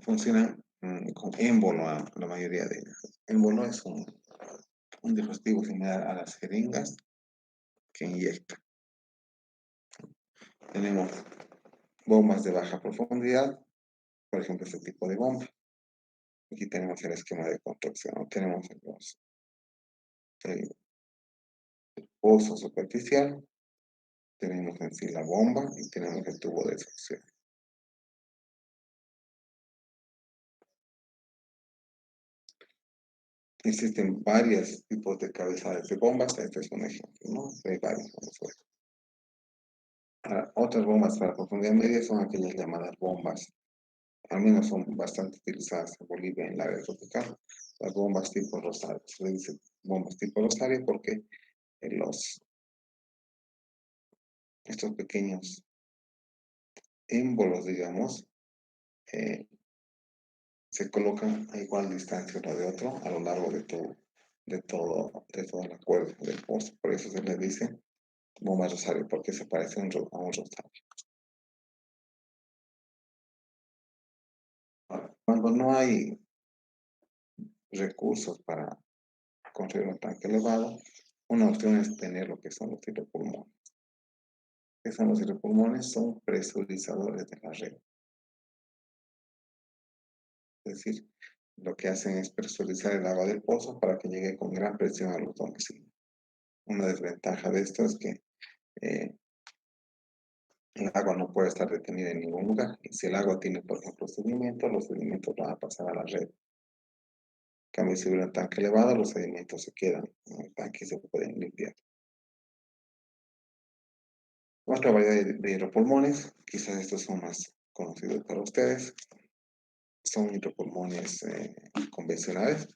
funcionan con émbolo la mayoría de ellas. Émbolo es un dispositivo similar a las jeringas que inyecta. Tenemos bombas de baja profundidad, por ejemplo, este tipo de bomba. Aquí tenemos el esquema de construcción, ¿no? Tenemos el pozo superficial, tenemos en sí la bomba y tenemos el tubo de succión. Existen varios tipos de cabezales de bombas, este es un ejemplo, ¿no? Hay varios, vamos a ver. Otras bombas para profundidad media son aquellas llamadas bombas, al menos son bastante utilizadas en Bolivia en el área tropical, las bombas tipo Rosario. Se le dice bombas tipo Rosario porque estos pequeños émbolos, digamos, eh, se colocan a igual distancia uno de otro a lo largo de toda la cuerda del pozo. Por eso se le dice bomba Rosario, porque se parece a un rosario. Cuando no hay recursos para construir un tanque elevado, una opción es tener lo que son los hidropulmones. ¿Qué son los hidropulmones? Son presurizadores de la red. Es decir, lo que hacen es presurizar el agua del pozo para que llegue con gran presión a los domicilios. Una desventaja de esto es que eh, el agua no puede estar detenida en ningún lugar. Y si el agua tiene, por ejemplo, sedimentos, los sedimentos van a pasar a la red. En cambio, si hubiera un tanque elevado, los sedimentos se quedan en el tanque y se pueden limpiar. Otra variedad de hidropulmones, quizás estos son más conocidos para ustedes, son hidropulmones convencionales,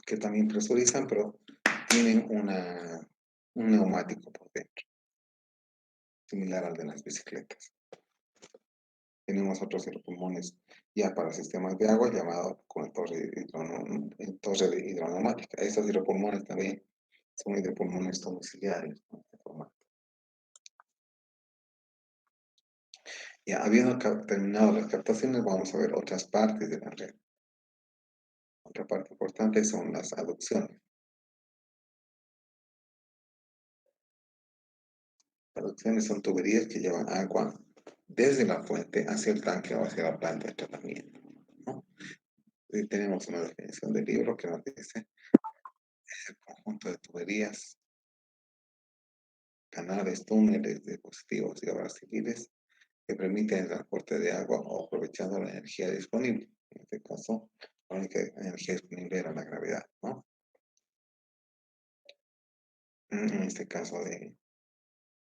que también presurizan, pero tienen un neumático por dentro, similar al de las bicicletas. Tenemos otros hidropulmones ya para sistemas de agua llamado con torre de hidroneumática. Estos hidropulmones también son hidropulmones domiciliarios, ¿no? Ya habiendo terminado las captaciones, vamos a ver otras partes de la red. Otra parte importante son las aducciones. Aducciones son tuberías que llevan agua desde la fuente hacia el tanque o hacia la planta de tratamiento, ¿no? Y tenemos una definición del libro que nos dice el conjunto de tuberías, canales, túneles, dispositivos y obras civiles que permiten el transporte de agua o aprovechando la energía disponible. En este caso, la única energía disponible era la gravedad, ¿no? En este caso de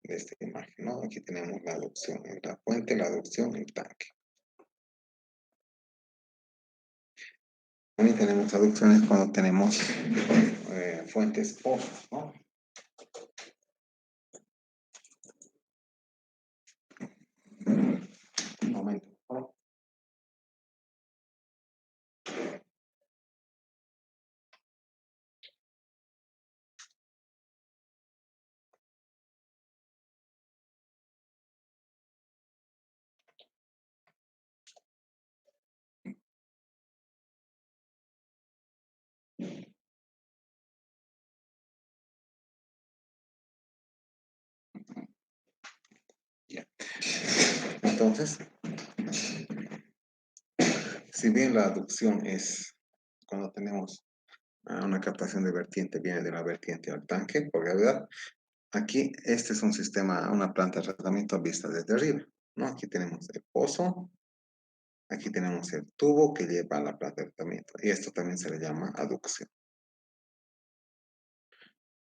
esta imagen, ¿no? Aquí tenemos la aducción, la fuente, la aducción, el tanque. También tenemos aducciones cuando tenemos fuentes pozos, ¿no? Un momento, ¿no? Ya. Entonces, si bien la aducción es cuando tenemos una captación de vertiente, viene de la vertiente al tanque por gravedad, aquí este es un sistema, una planta de tratamiento vista desde arriba, ¿no? Aquí tenemos el pozo, aquí tenemos el tubo que lleva a la planta de tratamiento y esto también se le llama aducción.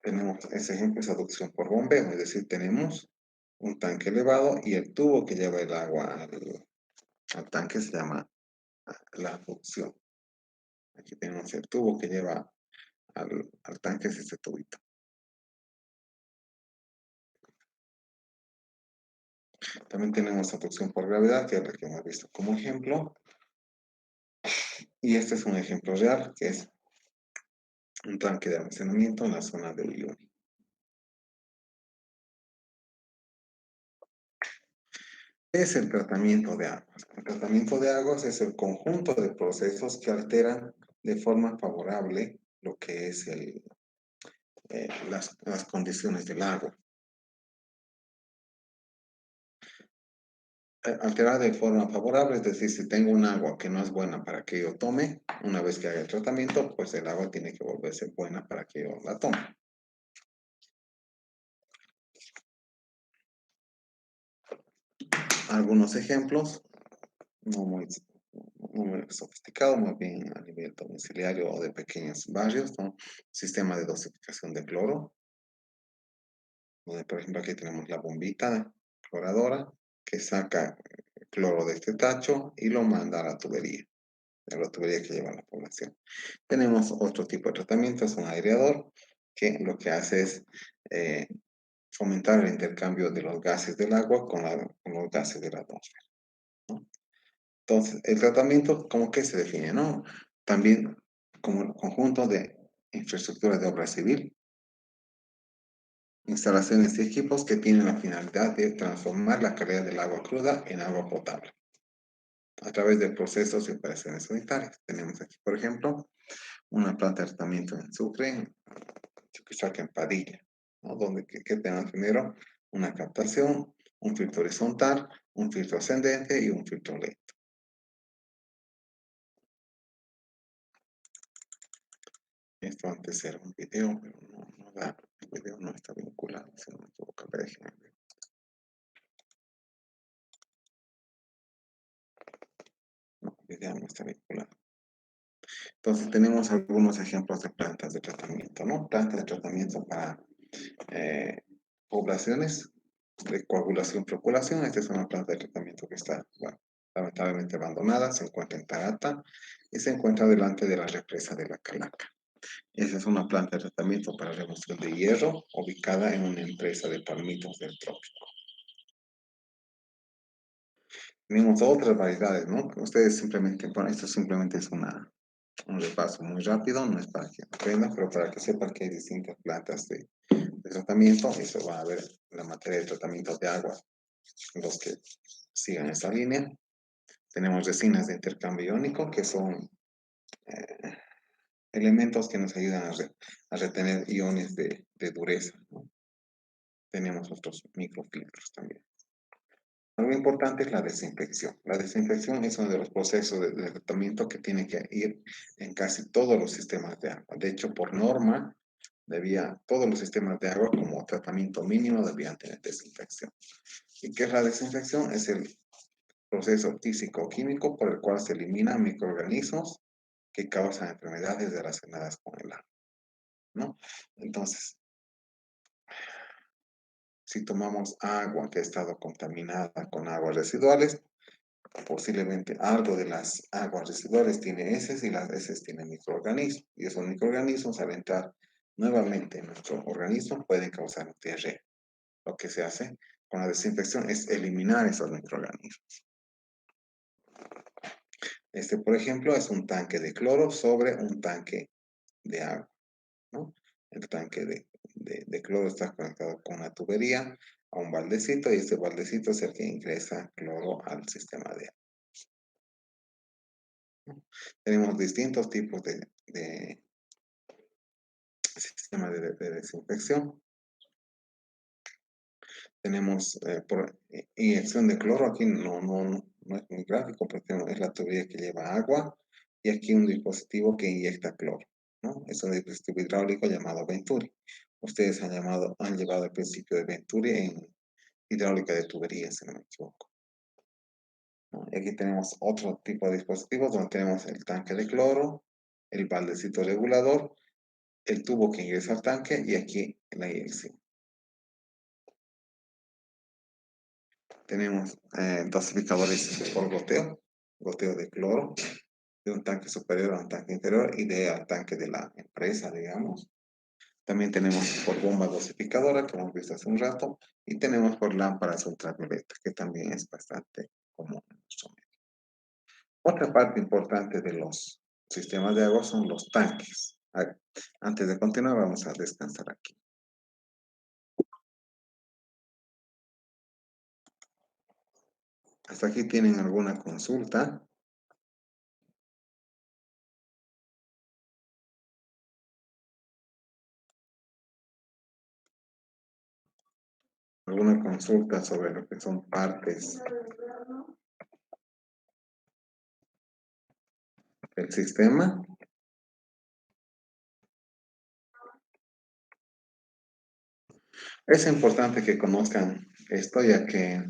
Tenemos, ese ejemplo es aducción por bombeo, es decir, tenemos un tanque elevado y el tubo que lleva el agua al tanque se llama la aducción. Aquí tenemos el tubo que lleva al tanque, es este tubito. También tenemos aducción por gravedad, que es la que hemos visto como ejemplo. Y este es un ejemplo real, que es un tanque de almacenamiento en la zona de Uyuni. ¿Qué es el tratamiento de aguas? El tratamiento de aguas es el conjunto de procesos que alteran de forma favorable lo que es las condiciones del agua. Alterar de forma favorable, es decir, si tengo un agua que no es buena para que yo tome, una vez que haga el tratamiento, pues el agua tiene que volverse buena para que yo la tome. Algunos ejemplos, no muy, no muy sofisticado, más bien a nivel domiciliario o de pequeños barrios, ¿no? Sistema de dosificación de cloro, donde por ejemplo aquí tenemos la bombita cloradora que saca cloro de este tacho y lo manda a la tubería que lleva a la población. Tenemos otro tipo de tratamientos, un aireador, que lo que hace es fomentar el intercambio de los gases del agua con los gases de la atmósfera, ¿no? Entonces, el tratamiento, ¿cómo que se define, no? También como el conjunto de infraestructura de obra civil, instalaciones y equipos que tienen la finalidad de transformar la calidad del agua cruda en agua potable a través de procesos y operaciones sanitarias. Tenemos aquí, por ejemplo, una planta de tratamiento en Sucre, en Chuquisaca, en Padilla, ¿no? Donde que tenemos primero una captación, un filtro horizontal, un filtro ascendente y un filtro lento. Esto antes era un video, pero no da, el video no está vinculado, si no me equivoco, déjenme ver. No, el video no está vinculado. Entonces tenemos algunos ejemplos de plantas de tratamiento, ¿no? Plantas de tratamiento para eh, poblaciones de coagulación, procuración. Esta es una planta de tratamiento que está, bueno, lamentablemente abandonada, se encuentra en Tarata y se encuentra delante de la represa de la Calaca. Esa es una planta de tratamiento para remoción de hierro ubicada en una empresa de palmitos del trópico. Tenemos otras variedades, ¿no? Ustedes simplemente, bueno, esto simplemente es un repaso muy rápido, no es para que aprendan, pero para que sepan que hay distintas plantas de tratamiento. Eso va a ver la materia de tratamiento de agua, los que sigan esa línea. Tenemos resinas de intercambio iónico, que son elementos que nos ayudan a retener iones de dureza, ¿no? Tenemos otros microfiltros también. Algo importante es la desinfección. La desinfección es uno de los procesos de tratamiento que tiene que ir en casi todos los sistemas de agua. De hecho, por norma, todos los sistemas de agua como tratamiento mínimo debían tener desinfección. ¿Y qué es la desinfección? Es el proceso físico-químico por el cual se eliminan microorganismos que causan enfermedades relacionadas con el agua, ¿no? Entonces, si tomamos agua que ha estado contaminada con aguas residuales, posiblemente algo de las aguas residuales tiene heces y las heces tienen microorganismos. Y esos microorganismos al entrar nuevamente en nuestro organismo pueden causar diarrea. Lo que se hace con la desinfección es eliminar esos microorganismos. Este, por ejemplo, es un tanque de cloro sobre un tanque de agua, ¿no? El tanque de cloro está conectado con una tubería a un baldecito y este baldecito es el que ingresa cloro al sistema de agua, ¿no? Tenemos distintos tipos de sistema de desinfección. Tenemos por inyección de cloro, aquí no es muy gráfico, porque es la tubería que lleva agua y aquí un dispositivo que inyecta cloro, ¿no? Es un dispositivo hidráulico llamado Venturi. Ustedes han llevado el principio de Venturi en hidráulica de tuberías, si no me equivoco, ¿no? Y aquí tenemos otro tipo de dispositivos donde tenemos el tanque de cloro, el baldecito regulador, el tubo que ingresa al tanque y aquí la inyección. Tenemos dosificadores por goteo de cloro, de un tanque superior a un tanque inferior y al tanque de la empresa, digamos. También tenemos por bomba dosificadora, que hemos visto hace un rato, y tenemos por lámparas ultravioleta, que también es bastante común en nuestro medio. Otra parte importante de los sistemas de agua son los tanques. Antes de continuar, vamos a descansar aquí. ¿Hasta aquí tienen alguna consulta? ¿Alguna consulta sobre lo que son partes del sistema? Es importante que conozcan esto, ya que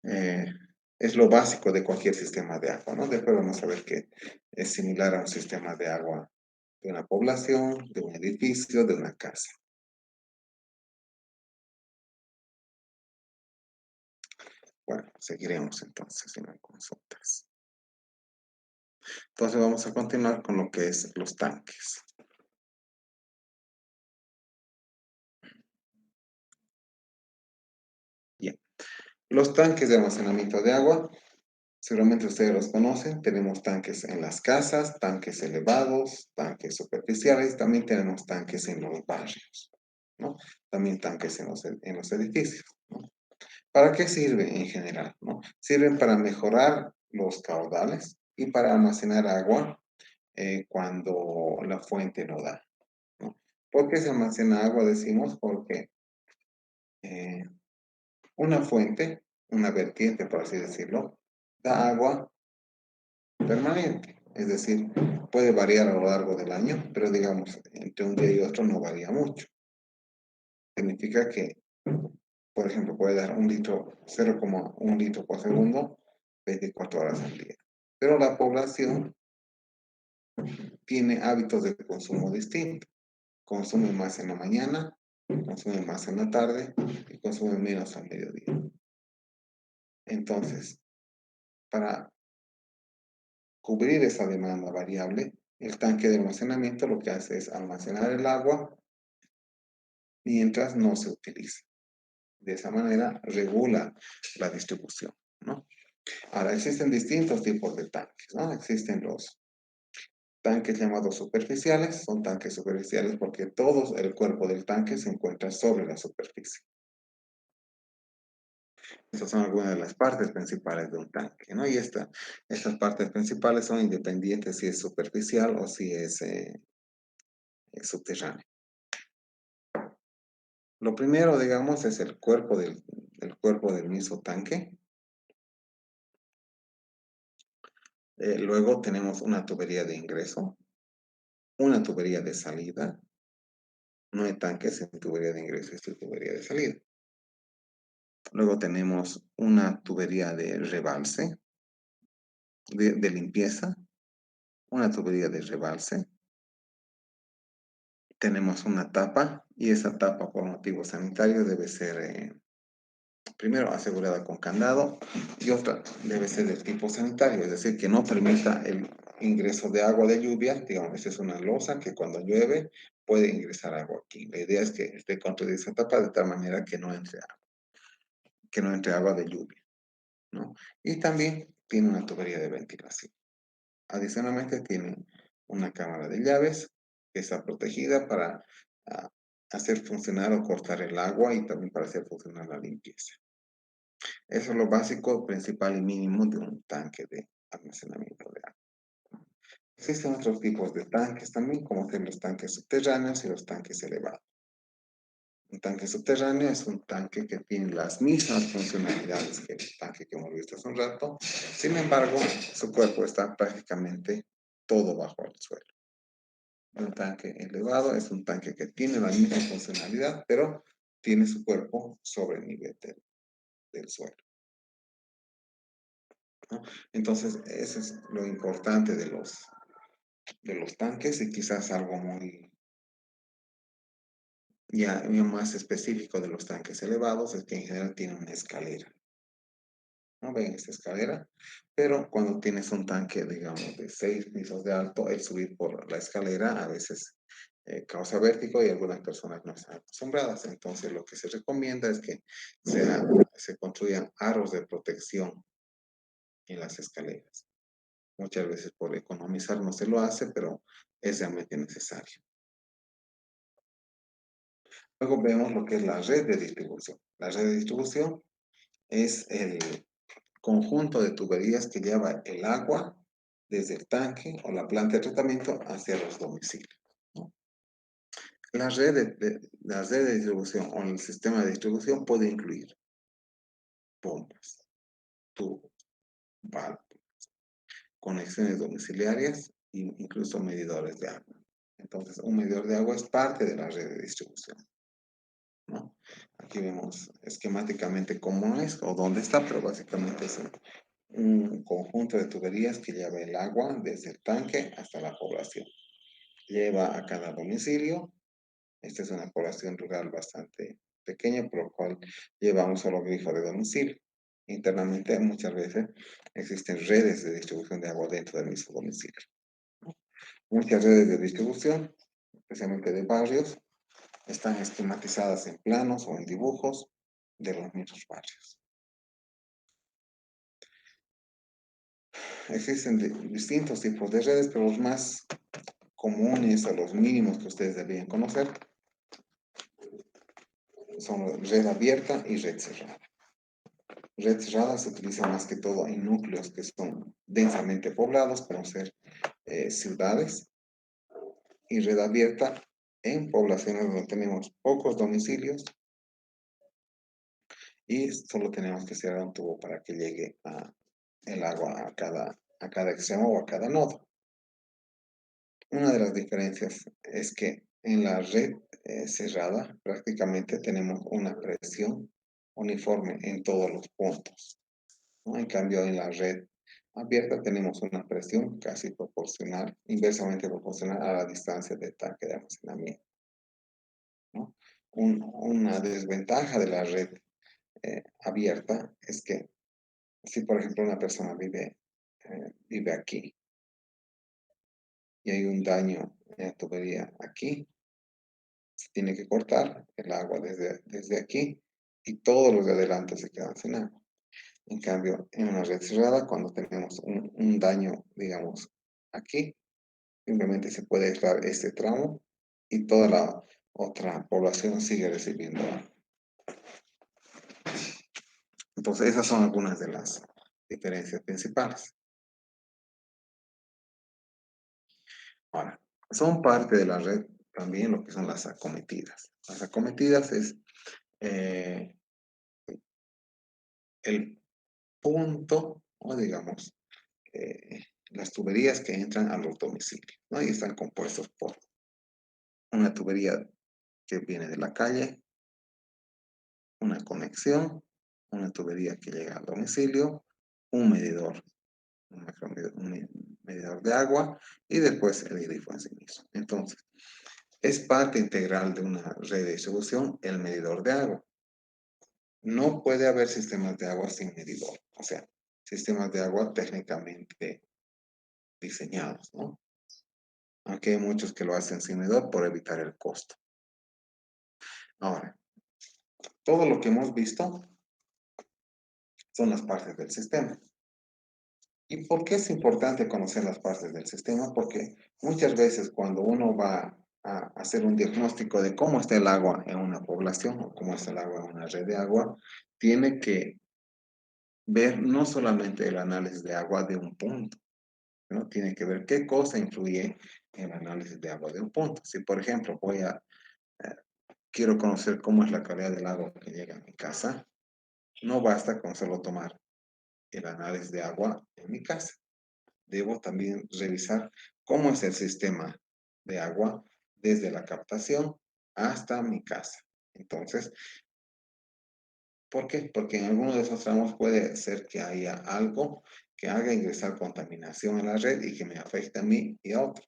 eh, es lo básico de cualquier sistema de agua, ¿no? Después vamos a ver que es similar a un sistema de agua de una población, de un edificio, de una casa. Bueno, seguiremos entonces si no hay consultas. Entonces vamos a continuar con lo que es los tanques. Bien. Los tanques de almacenamiento de agua, seguramente ustedes los conocen. Tenemos tanques en las casas, tanques elevados, tanques superficiales, también tenemos tanques en los barrios, ¿no? También tanques en los edificios, ¿no? ¿Para qué sirven en general, no? Sirven para mejorar los caudales y para almacenar agua cuando la fuente no da, ¿no? ¿Por qué se almacena agua? Decimos porque eh, una fuente, una vertiente, por así decirlo, da agua permanente. Es decir, puede variar a lo largo del año, pero digamos, entre un día y otro no varía mucho. Significa que, por ejemplo, puede dar un litro, 0,1 litro por segundo, 24 horas al día. Pero la población tiene hábitos de consumo distintos. Consume más en la mañana, consume más en la tarde y consume menos al mediodía. Entonces, para cubrir esa demanda variable, el tanque de almacenamiento lo que hace es almacenar el agua mientras no se utiliza. De esa manera regula la distribución, ¿no? Ahora, existen distintos tipos de tanques, ¿no? Existen los tanques llamados superficiales, son tanques superficiales porque todo el cuerpo del tanque se encuentra sobre la superficie. Esas son algunas de las partes principales de un tanque, ¿no? Y estas partes principales son independientes si es superficial o si es subterránea. Lo primero, digamos, es el cuerpo del mismo tanque. Luego tenemos una tubería de ingreso, una tubería de salida. No hay tanques en tubería de ingreso, es tubería de salida. Luego tenemos una tubería de rebalse, de limpieza, una tubería de rebalse. Tenemos una tapa y esa tapa por motivos sanitarios debe ser primero asegurada con candado y otra debe ser de tipo sanitario, es decir, que no permita el ingreso de agua de lluvia. Digamos, esta es una losa que cuando llueve puede ingresar agua aquí. La idea es que esté construida esa tapa de tal manera que no entre agua de lluvia, ¿no? Y también tiene una tubería de ventilación. Adicionalmente tiene una cámara de llaves que está protegida para ah, hacer funcionar o cortar el agua y también para hacer funcionar la limpieza. Eso es lo básico, principal y mínimo de un tanque de almacenamiento de agua. Existen otros tipos de tanques también, como son los tanques subterráneos y los tanques elevados. Un tanque subterráneo es un tanque que tiene las mismas funcionalidades que el tanque que hemos visto hace un rato. Sin embargo, su cuerpo está prácticamente todo bajo el suelo. Un tanque elevado es un tanque que tiene la misma funcionalidad, pero tiene su cuerpo sobre el nivel del suelo, ¿no? Entonces, eso es lo importante de los tanques y quizás algo muy ya más específico de los tanques elevados es que en general tienen una escalera. ¿No ven esta escalera? Pero cuando tienes un tanque, digamos, de 6 pisos de alto, el subir por la escalera a veces causa vértigo y algunas personas no están acostumbradas. Entonces, lo que se recomienda es que se construyan aros de protección en las escaleras. Muchas veces por economizar no se lo hace, pero es realmente necesario. Luego vemos lo que es la red de distribución. La red de distribución es el conjunto de tuberías que lleva el agua desde el tanque o la planta de tratamiento hacia los domicilios, ¿no? La red de distribución o el sistema de distribución puede incluir bombas, tubos, válvulas, conexiones domiciliarias e incluso medidores de agua. Entonces, un medidor de agua es parte de la red de distribución, ¿no? Aquí vemos esquemáticamente cómo es o dónde está, pero básicamente es un conjunto de tuberías que lleva el agua desde el tanque hasta la población. Lleva a cada domicilio. Esta es una población rural bastante pequeña, por lo cual lleva un solo grifo de domicilio. Internamente muchas veces existen redes de distribución de agua dentro del mismo domicilio. Muchas redes de distribución, especialmente de barrios, están esquematizadas en planos o en dibujos de los mismos barrios. Existen distintos tipos de redes, pero los más comunes o los mínimos que ustedes deberían conocer son red abierta y red cerrada. Red cerrada se utiliza más que todo en núcleos que son densamente poblados, como ser ciudades, y red abierta en poblaciones donde tenemos pocos domicilios y solo tenemos que cerrar un tubo para que llegue el agua a cada extremo o a cada nodo. Una de las diferencias es que en la red cerrada prácticamente tenemos una presión uniforme en todos los puntos, ¿no? En cambio, en la red abierta tenemos una presión casi proporcional, inversamente proporcional a la distancia del tanque de almacenamiento, ¿no? Una desventaja de la red abierta es que si, por ejemplo, una persona vive aquí y hay un daño en la tubería aquí, se tiene que cortar el agua desde aquí y todos los de adelante se quedan sin agua. En cambio, en una red cerrada, cuando tenemos un daño, digamos, aquí, simplemente se puede aislar este tramo y toda la otra población sigue recibiendo agua. Entonces, esas son algunas de las diferencias principales. Ahora, son parte de la red también lo que son las acometidas. Las acometidas es eh, el punto, o digamos, las tuberías que entran a los domicilios, ¿no? Y están compuestos por una tubería que viene de la calle, una conexión, una tubería que llega al domicilio, un medidor, un medidor de agua y después el grifo en sí mismo. Entonces, es parte integral de una red de distribución el medidor de agua. No puede haber sistemas de agua sin medidor, o sea, sistemas de agua técnicamente diseñados, ¿no? Aunque hay muchos que lo hacen sin medidor por evitar el costo. Ahora, todo lo que hemos visto son las partes del sistema. ¿Y por qué es importante conocer las partes del sistema? Porque muchas veces cuando uno va a hacer un diagnóstico de cómo está el agua en una población o cómo está el agua en una red de agua, tiene que ver no solamente el análisis de agua de un punto, ¿no? Tiene que ver qué cosa influye en el análisis de agua de un punto. Si, por ejemplo, eh, quiero conocer cómo es la calidad del agua que llega a mi casa, no basta con solo tomar el análisis de agua en mi casa. Debo también revisar cómo es el sistema de agua desde la captación hasta mi casa. Entonces, ¿por qué? Porque en alguno de esos tramos puede ser que haya algo que haga ingresar contaminación a la red y que me afecte a mí y a otros.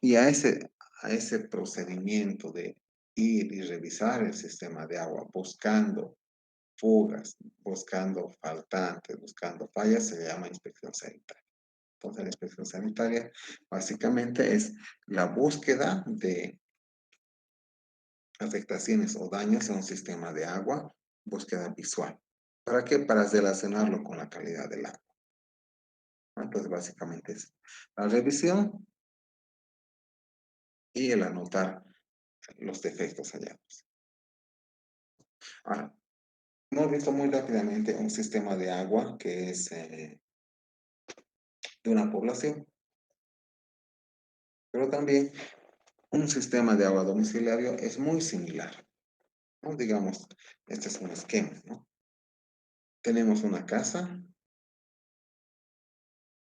Y a ese procedimiento de ir y revisar el sistema de agua buscando fugas, buscando faltantes, buscando fallas, se llama inspección sanitaria. Entonces, la inspección sanitaria básicamente es la búsqueda de afectaciones o daños a un sistema de agua, búsqueda visual. ¿Para qué? Para relacionarlo con la calidad del agua. Entonces, básicamente es la revisión y el anotar los defectos hallados. Ahora, hemos visto muy rápidamente un sistema de agua que es de una población, pero también un sistema de agua domiciliario es muy similar, ¿no? Digamos, este es un esquema, ¿no? Tenemos una casa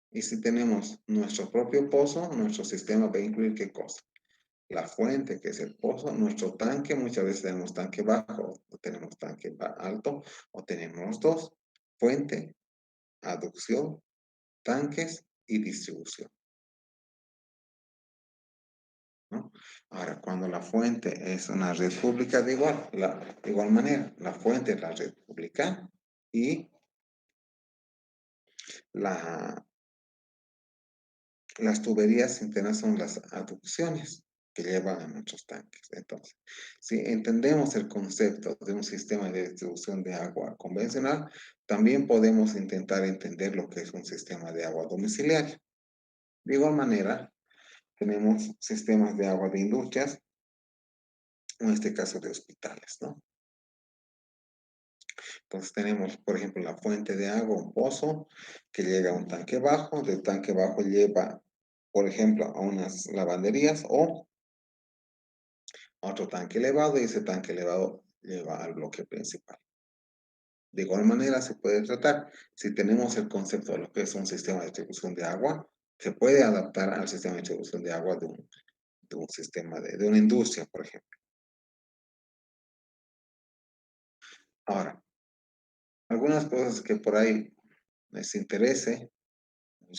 y si tenemos nuestro propio pozo, nuestro sistema va a incluir ¿qué cosa? La fuente, que es el pozo, nuestro tanque, muchas veces tenemos tanque bajo, o tenemos tanque alto, o tenemos dos, fuente, aducción, tanques y distribución, ¿no? Ahora, cuando la fuente es una red pública, de igual manera, la fuente es la red pública y la, las tuberías internas son las aducciones que llevan a nuestros tanques. Entonces, si entendemos el concepto de un sistema de distribución de agua convencional, también podemos intentar entender lo que es un sistema de agua domiciliario. De igual manera, tenemos sistemas de agua de industrias, en este caso de hospitales, ¿no? Entonces tenemos, por ejemplo, la fuente de agua, un pozo que llega a un tanque bajo, del tanque bajo lleva, por ejemplo, a unas lavanderías o a otro tanque elevado y ese tanque elevado lleva al bloque principal. De igual manera se puede tratar, si tenemos el concepto de lo que es un sistema de distribución de agua, se puede adaptar al sistema de distribución de agua de un sistema de una industria, por ejemplo. Ahora, algunas cosas que por ahí les interese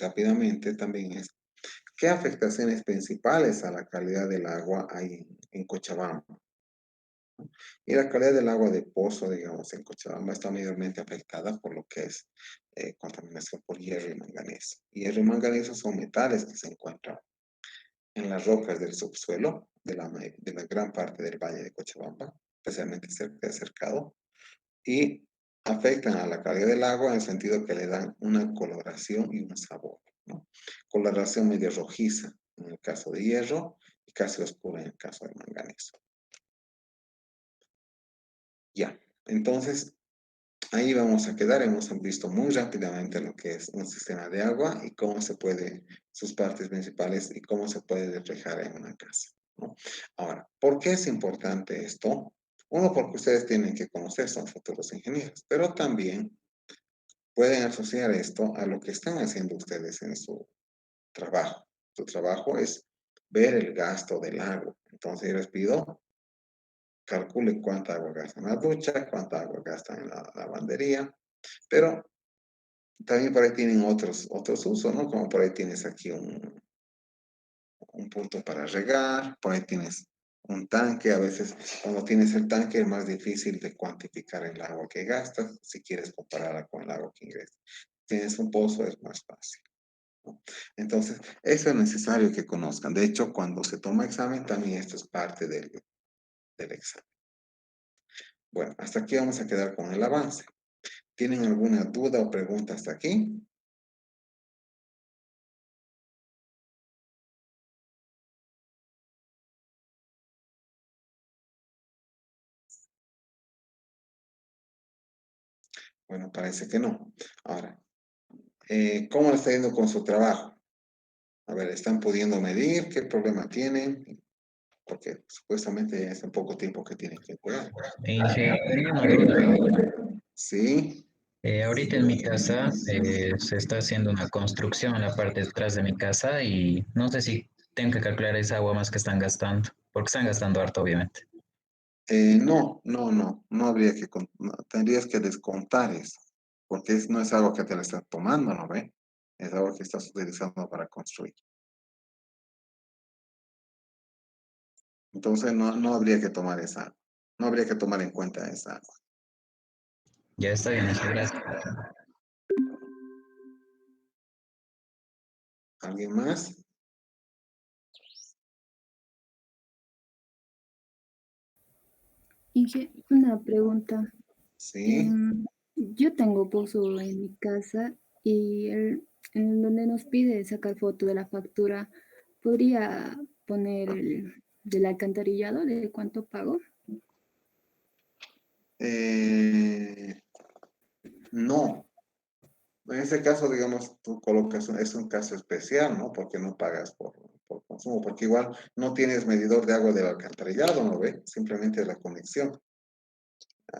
rápidamente también es qué afectaciones principales a la calidad del agua hay en Cochabamba. Y la calidad del agua de pozo, digamos, en Cochabamba está mayormente afectada por lo que es contaminación por hierro y manganeso. Hierro y manganeso son metales que se encuentran en las rocas del subsuelo de la gran parte del valle de Cochabamba, especialmente cerca de Cercado, y afectan a la calidad del agua en el sentido que le dan una coloración y un sabor, ¿no? Coloración medio rojiza en el caso de hierro y casi oscura en el caso de manganeso. Ya, entonces ahí vamos a quedar. Hemos visto muy rápidamente lo que es un sistema de agua y cómo se puede, sus partes principales y cómo se puede reflejar en una casa, ¿no? Ahora, ¿por qué es importante esto? Uno, porque ustedes tienen que conocer, son futuros ingenieros, pero también pueden asociar esto a lo que están haciendo ustedes en su trabajo. Su trabajo es ver el gasto del agua. Entonces, yo les pido, calcule cuánta agua gasta en la ducha, cuánta agua gasta en la lavandería, pero también por ahí tienen otros usos, ¿no? Como por ahí tienes aquí un punto para regar, por ahí tienes un tanque. A veces cuando tienes el tanque es más difícil de cuantificar el agua que gastas si quieres compararla con el agua que ingresas. Tienes un pozo, es más fácil, ¿no? Entonces, eso es necesario que conozcan. De hecho, cuando se toma examen, también esto es parte del examen. Bueno, hasta aquí vamos a quedar con el avance. ¿Tienen alguna duda o pregunta hasta aquí? Bueno, parece que no. Ahora, ¿cómo le está yendo con su trabajo? A ver, ¿están pudiendo medir qué problema tienen? Porque supuestamente ya es un poco tiempo que tienen que cuidar. Inge, tenía una duda. Sí, Ahorita en mi casa se está haciendo una construcción en la parte de atrás de mi casa y no sé si tengo que calcular esa agua más que están gastando, porque están gastando harto, obviamente. no habría que, no, tendrías que descontar eso, porque no es algo que te lo estás tomando, ¿no ve? Es algo que estás utilizando para construir. Entonces no habría que tomar no habría que tomar en cuenta esa agua. Ya está bien, Inge, gracias. ¿Alguien más? Inge, una pregunta. Sí. Yo tengo pozo en mi casa y en donde nos pide sacar foto de la factura, ¿podría poner el del alcantarillado de cuánto pago? Eh, no. En ese caso, digamos, tú colocas, es un caso especial, ¿no? Porque no pagas por consumo, porque igual no tienes medidor de agua del alcantarillado, ¿no ve? Simplemente la conexión.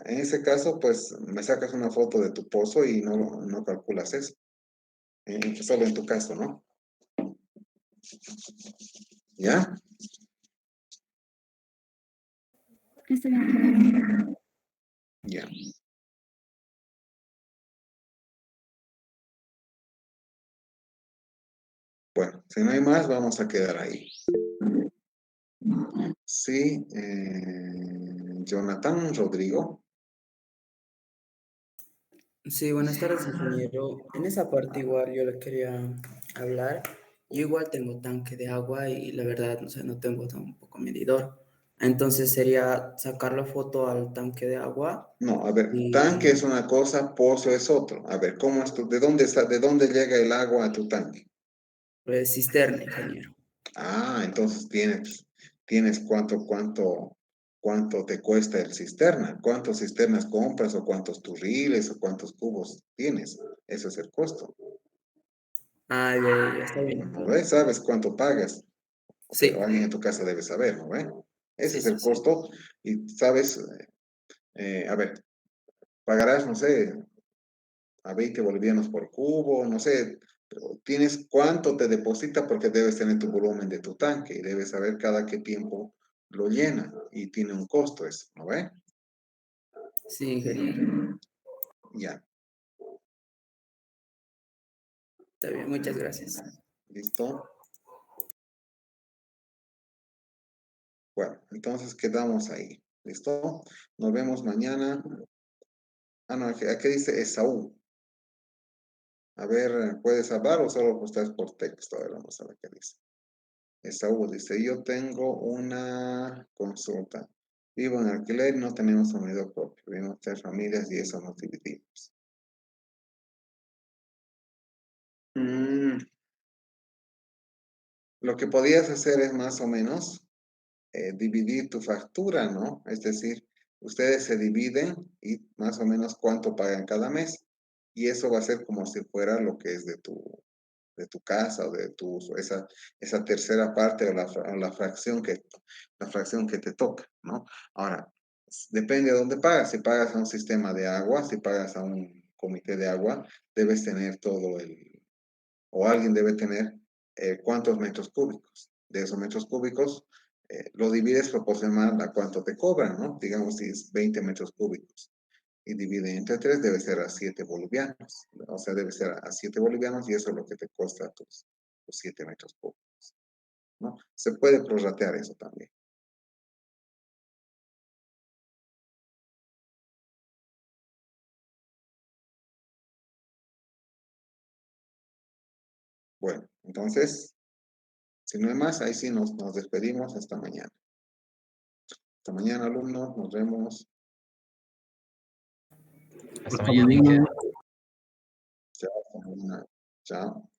En ese caso, pues me sacas una foto de tu pozo y no calculas eso. Solo en tu caso, ¿no? ¿Ya? Está bien, ingeniero. Ya. Bueno, si no hay más, vamos a quedar ahí. Sí, Jonathan Rodrigo. Sí, buenas tardes, ingeniero. En esa parte igual yo le quería hablar. Yo igual tengo tanque de agua y la verdad, o sea, no tengo tampoco medidor. Entonces sería sacar la foto al tanque de agua No, a ver, tanque es y una cosa, pozo es otro. A ver, ¿cómo es de dónde está, de dónde llega el agua a tu tanque? cisterna, ingeniero. Ah, entonces tienes cuánto te cuesta el cisterna, cuántas cisternas compras o cuántos turriles o cuántos cubos tienes. Ese es el costo. Ah, ya, está bien. ¿No ves? ¿Sabes cuánto pagas? Pero Sí, alguien en tu casa debe saber, ¿no ves? Ese sí, es sí, el sí. costo y sabes, a ver, pagarás, no sé, a 20 bolivianos por cubo, no sé, pero tienes cuánto te deposita porque debes tener tu volumen de tu tanque y debes saber cada qué tiempo lo llena y tiene un costo eso, ¿no ve? Sí, ingeniero. Ya, Está bien, muchas gracias. ¿listo? Bueno, entonces quedamos ahí, ¿listo? Nos vemos mañana. Ah, no, aquí dice Esaú. A ver, ¿puedes hablar o solo estás por texto? A ver, vamos a ver qué dice. Esaú dice, yo tengo una consulta. Vivo en alquiler, no tenemos unido propio. Vivimos 3 familias y eso nos dividimos. Mm, lo que podías hacer es más o menos dividir tu factura, ¿no? Es decir, ustedes se dividen y más o menos cuánto pagan cada mes. Y eso va a ser como si fuera lo que es de tu casa o de tu uso, esa tercera parte o la fracción que te toca, ¿no? Ahora, depende de dónde pagas. Si pagas a un sistema de agua, si pagas a un comité de agua, debes tener o alguien debe tener cuántos metros cúbicos. De esos metros cúbicos, lo divides proporcional a cuánto te cobran, ¿no? Digamos, si es 20 metros cúbicos y divide entre 3, debe ser a 7 bolivianos. O sea, debe ser a 7 bolivianos y eso es lo que te cuesta tus 7 metros cúbicos, ¿no? Se puede prorratear eso también. Bueno, entonces, si no hay más, ahí sí nos despedimos hasta mañana. Hasta mañana, alumnos, nos vemos. Hasta mañana, Inge. Chao, hasta mañana. Chao.